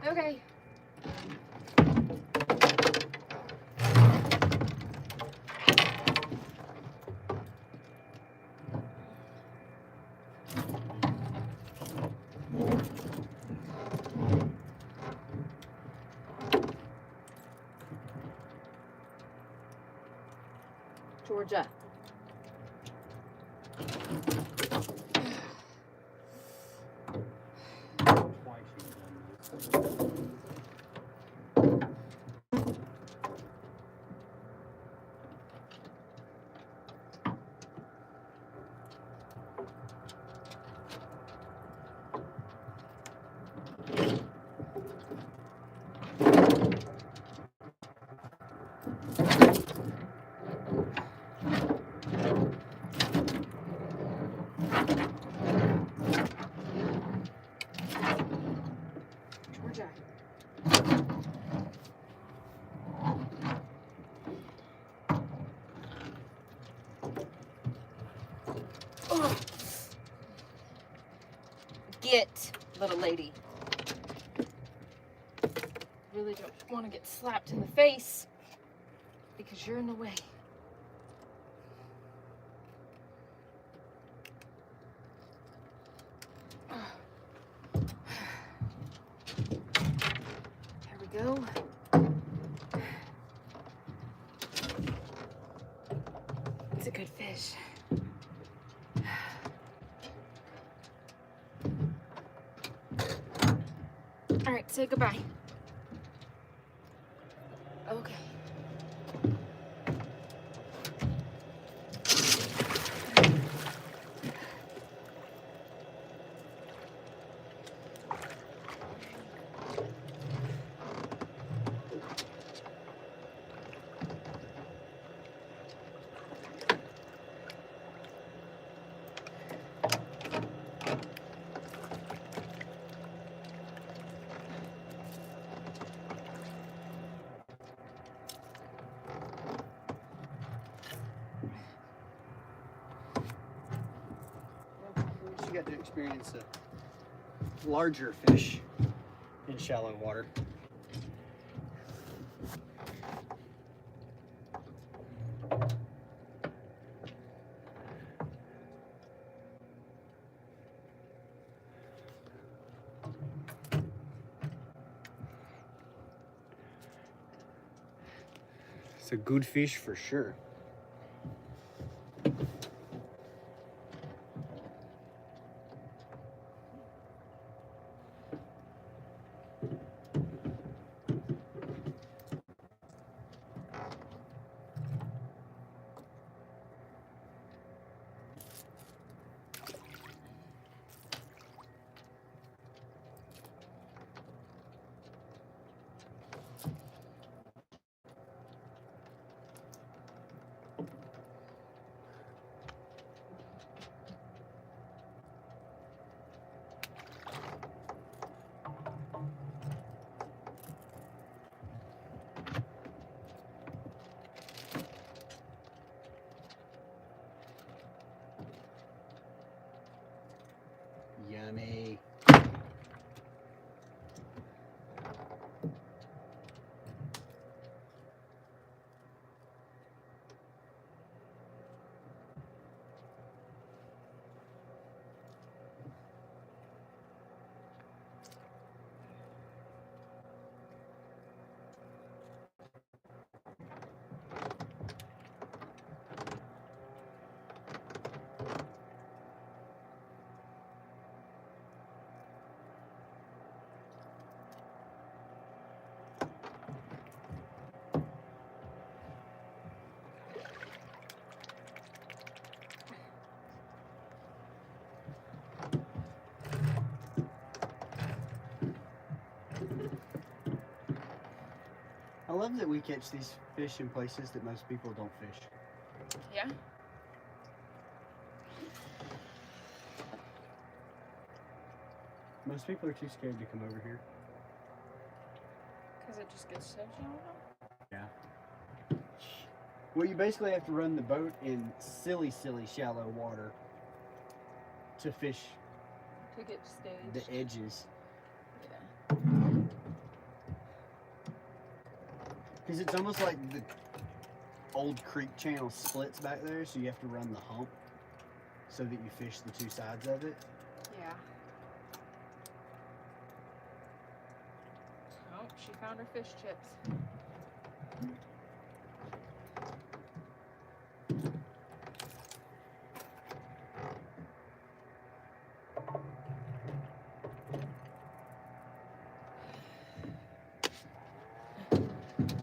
Okay. Georgia. Georgia. Oh. Get, little lady. Really don't want to get slapped in the face because you're in the way. There we go. It's a good fish. All right, say goodbye. Okay. You got to experience a larger fish in shallow water. It's a good fish for sure. Yummy. I love that we catch these fish in places that most people don't fish. Yeah. Most people are too scared to come over here. Because it just gets so shallow. Yeah. Well, you basically have to run the boat in silly shallow water to fish to get staged. The edges. Yeah. Because it's almost like the old creek channel splits back there, so you have to run the hump so that you fish the two sides of it. Yeah. Oh, she found her fish chips.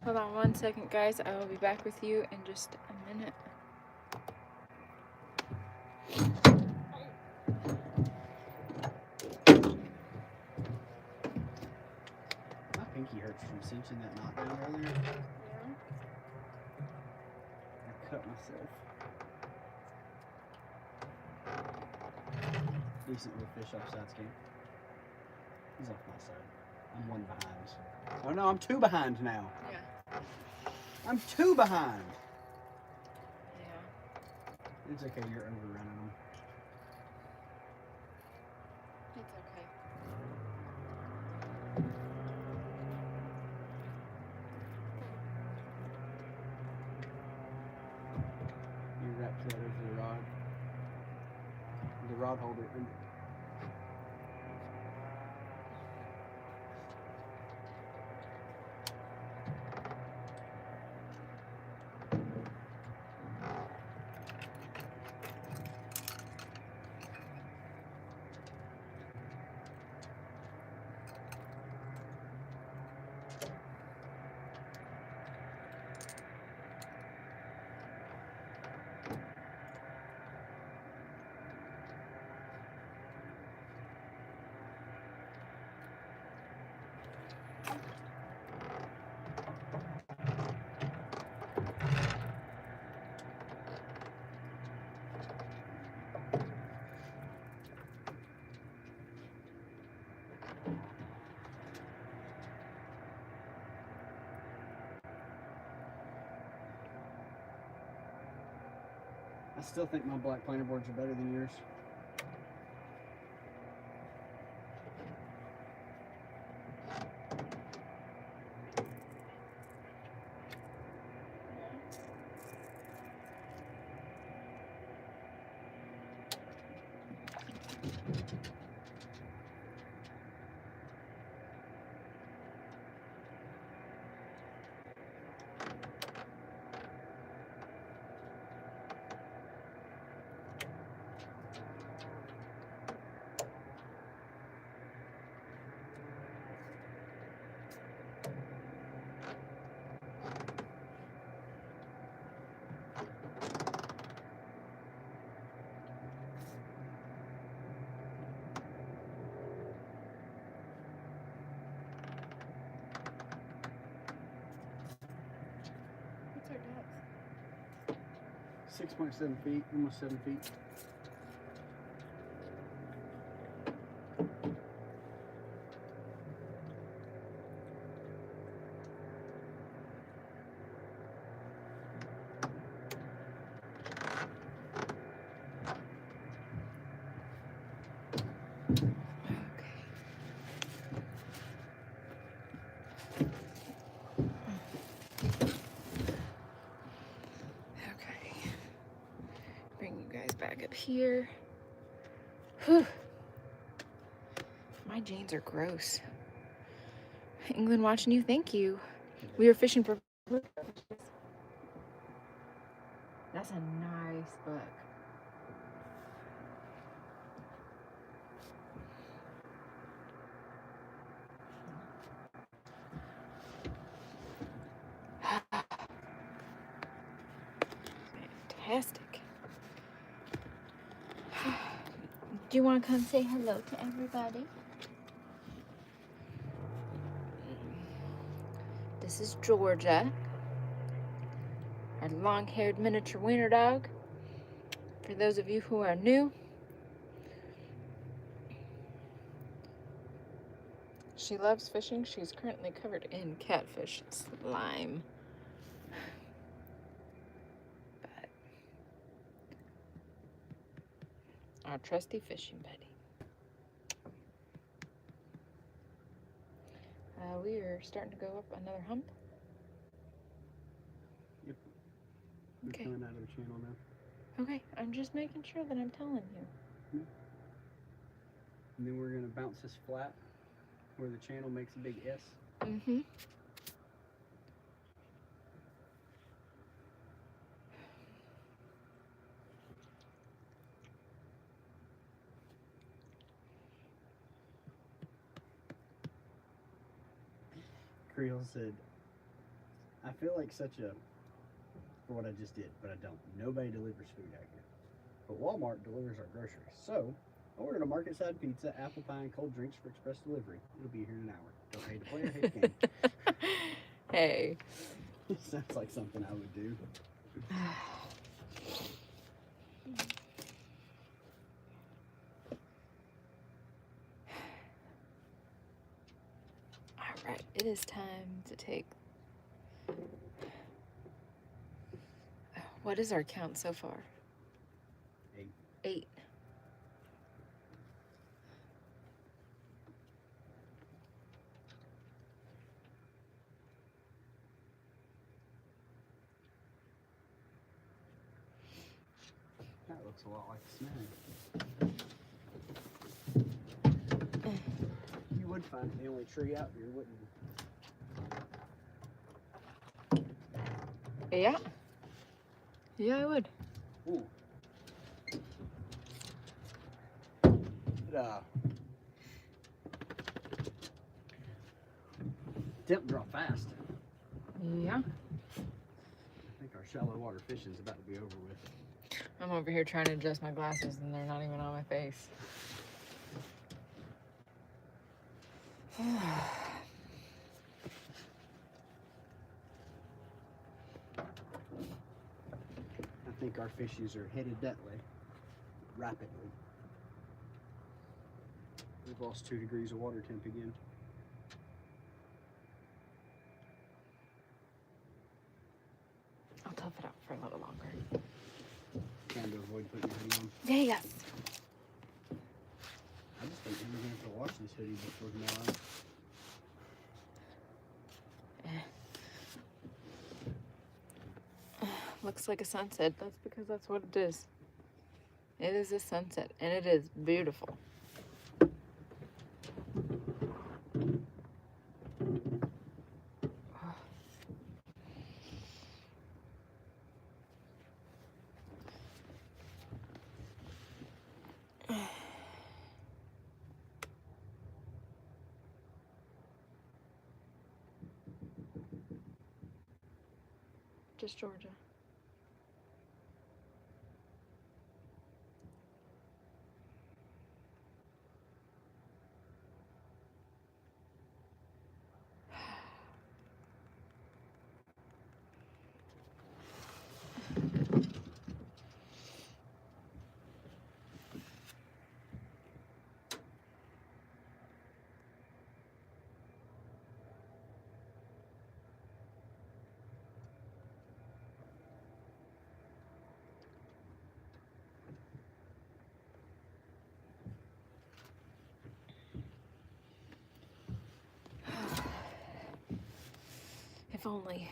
Hold on 1 second, guys. I will be back with you in just a minute. My pinky hurts from cinching that knot down earlier. Yeah. I cut myself. Decent little fish off side skin. He's off my side. I'm 1 behind. Oh no, I'm 2 behind now. Yeah. I'm 2 behind. Yeah. It's okay, you're overrunning them. It's okay. You wrap that over the rod. The rod holder. I still think my black planer boards are better than yours. What's her depth? 6.7 feet, almost 7 feet. Okay. Bring you guys back up here. Whew. My jeans are gross. England watching you, thank you. We are fishing for. That's a nice buck. Fantastic. Do you want to come say hello to everybody? This is Georgia, our long-haired miniature wiener dog. For those of you who are new, she loves fishing. She's currently covered in catfish slime. But our trusty fishing buddy. we are starting to go up another hump. Yep. We're Okay. coming out of the channel now. Okay, I'm just making sure that I'm telling you. And then we're gonna bounce this flat where the channel makes a big S. Mm-hmm. Creel said, I feel like such a, for what I just did, but I don't. Nobody delivers food out here. But Walmart delivers our groceries. So, I ordered a market side pizza, apple pie, and cold drinks for express delivery. It'll be here in an hour. Don't hate the player, hate the game. Hey. Sounds like something I would do. Alright, it is time to take... What is our count so far? 8. 8. That looks a lot like a snag. You would find the only tree out here, wouldn't you? Yeah. Yeah, I would. Ooh. Didn't draw fast. Yeah. I think our shallow water fishing is about to be over with. I'm over here trying to adjust my glasses and they're not even on my face. I think our fishes are headed that way rapidly. We've lost 2 degrees of water temp again. I'll tough it out for a little longer. Trying to avoid putting your hoodie on. Yes. I just think we're gonna have to wash this hoodie before tomorrow. Looks like a sunset. That's because that's what it is. It is a sunset, and it is beautiful. Just Georgia. If only.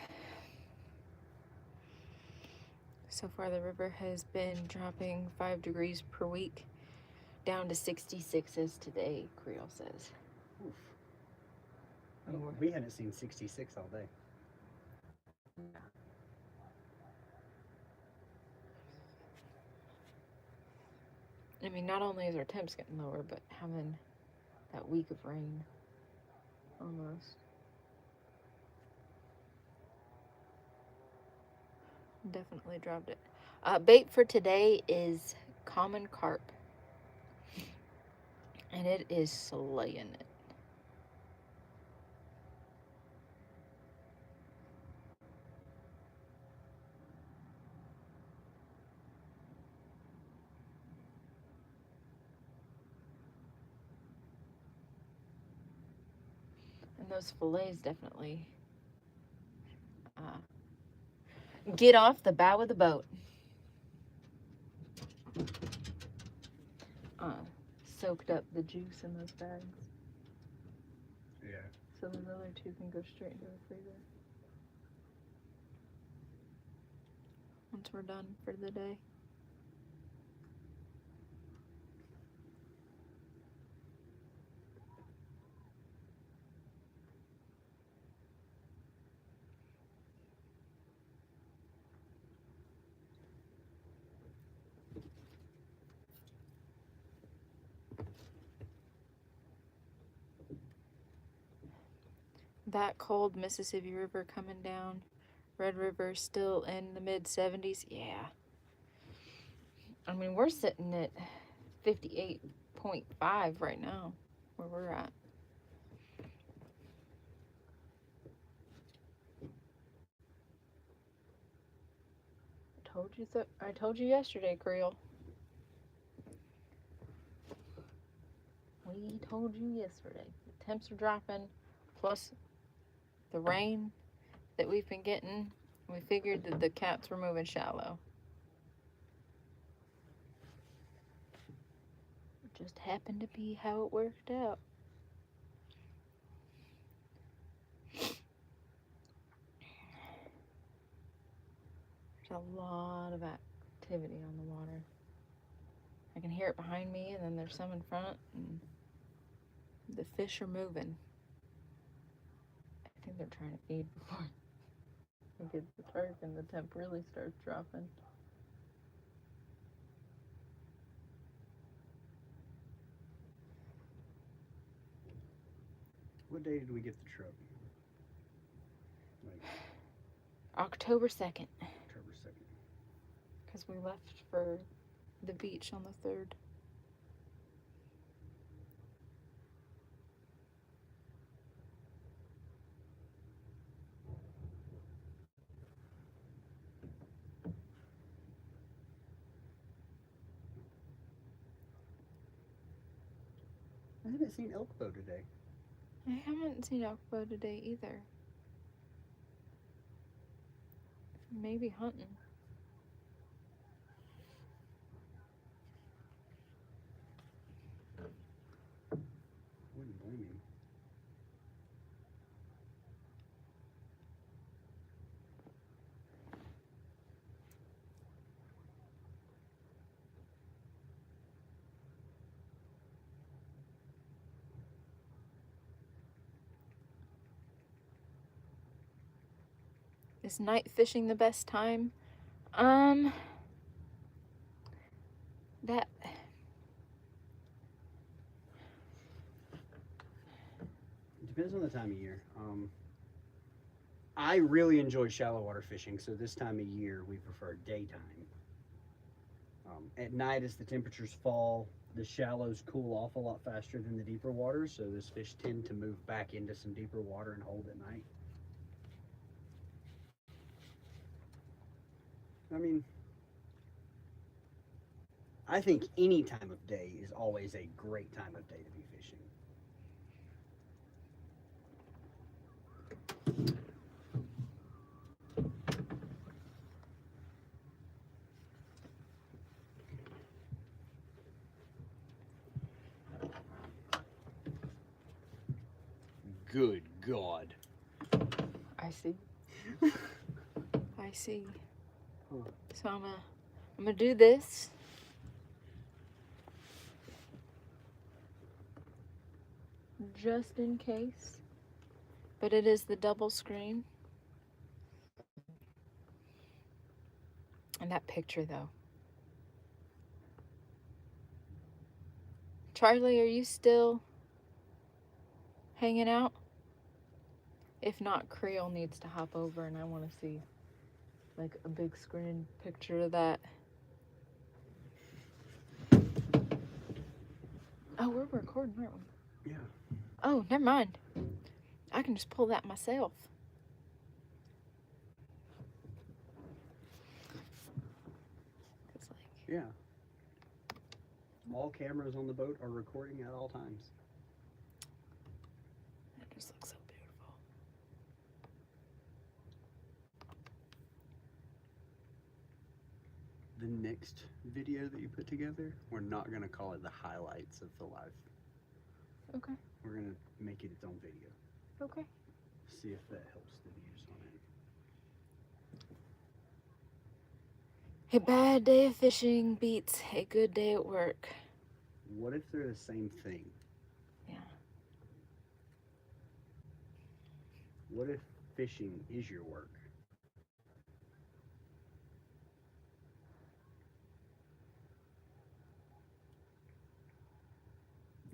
So far the river has been dropping 5 degrees per week, down to 66 as today, Creel says. Oof. We haven't seen 66 all day. I mean, not only is our temps getting lower, but having that week of rain, almost. Definitely dropped it. Bait for today is common carp. And it is slaying it. And those fillets definitely get off the bow of the boat. Soaked up the juice in those bags. Yeah. So the other two can go straight into the freezer. Once we're done for the day. That cold Mississippi River coming down. Red River still in the mid 70s. Yeah. I mean, we're sitting at 58.5 right now, where we're at. I told you yesterday, Creel. We told you yesterday. The temps are dropping, plus the rain that we've been getting. We figured that the cats were moving shallow. It just happened to be how it worked out. There's a lot of activity on the water. I can hear it behind me, and then there's some in front, and the fish are moving. I think they're trying to feed before it gets dark and the temp really starts dropping. What day did we get the truck? Like October 2nd. October 2nd. Because we left for the beach on the 3rd. I haven't seen Elkbow today. I haven't seen Elkbow today either. Maybe hunting. Wouldn't blame him. Is night fishing the best time? That Depends on the time of year. I really enjoy shallow water fishing, so this time of year we prefer daytime. At night, as the temperatures fall, the shallows cool off a lot faster than the deeper waters, so those fish tend to move back into some deeper water and hold at night. I mean, I think any time of day is always a great time of day to be fishing. Good God. I see. I see. Huh. So I'm gonna do this. Just in case. But it is the double screen. And that picture though. Charlie, are you still hanging out? If not, Creole needs to hop over and I want to see like a big screen picture of that. Oh, we're recording, aren't we? Yeah. Oh, never mind. I can just pull that myself. It's like, Yeah. All cameras on the boat are recording at all times. that just looks so beautiful. The next video that you put together, we're not going to call it the highlights of the live. Okay. We're going to make it its own video. Okay. See if that helps the views on it. A bad day of fishing beats a good day at work. What if they're the same thing? Yeah. What if fishing is your work?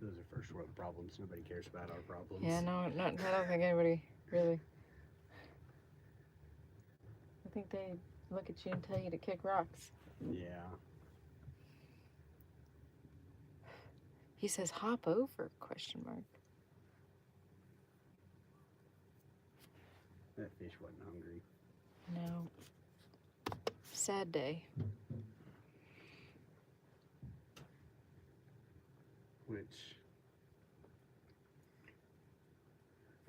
Those are first world problems. Nobody cares about our problems. Yeah, no, I don't think anybody really. I think they look at you and tell you to kick rocks. Yeah. He says, hop over, question mark. That fish wasn't hungry. No. Sad day. Which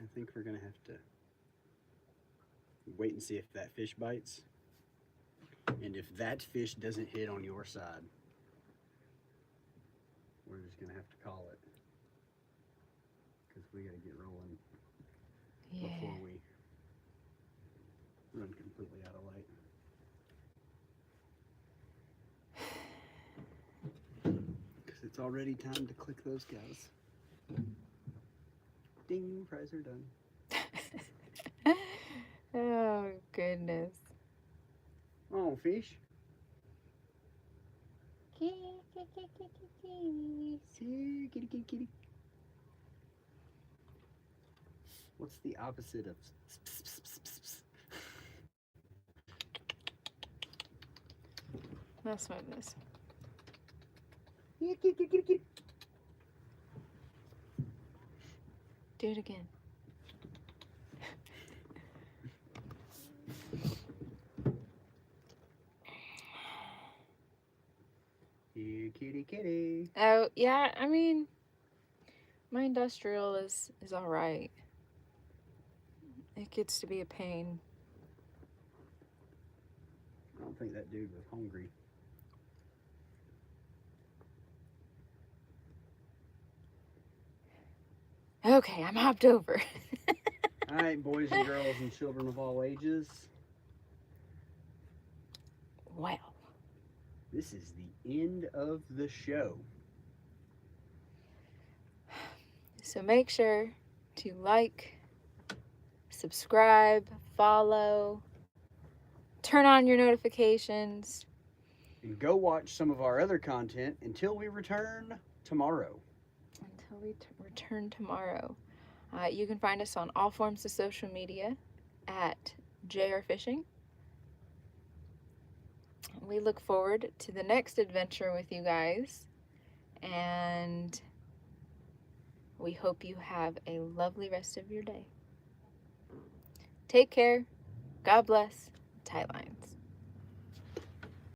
I think we're gonna have to wait and see if that fish bites. And if that fish doesn't hit on your side, we're just gonna have to call it. Because we gotta get rolling before we run completely out of light. Because it's already time to click those guys. Ding, fries are done. Oh, goodness. Oh, fish. Kitty, kitty, kitty, kitty. See, kitty, kitty, kitty. What's the opposite of That's what it is. Yeah, kitty, kitty, kitty, kitty. Do it again. Here, kitty, kitty. Oh, yeah, I mean, my industrial is all right. It gets to be a pain. I don't think that dude was hungry. Okay, I'm hopped over. All right, boys and girls and children of all ages. Wow. This is the end of the show. So make sure to like, subscribe, follow, turn on your notifications. And go watch some of our other content until we return tomorrow. Until we return tomorrow. You can find us on all forms of social media at JayRFishing. We look forward to the next adventure with you guys, and we hope you have a lovely rest of your day. Take care. God bless. Tight lines.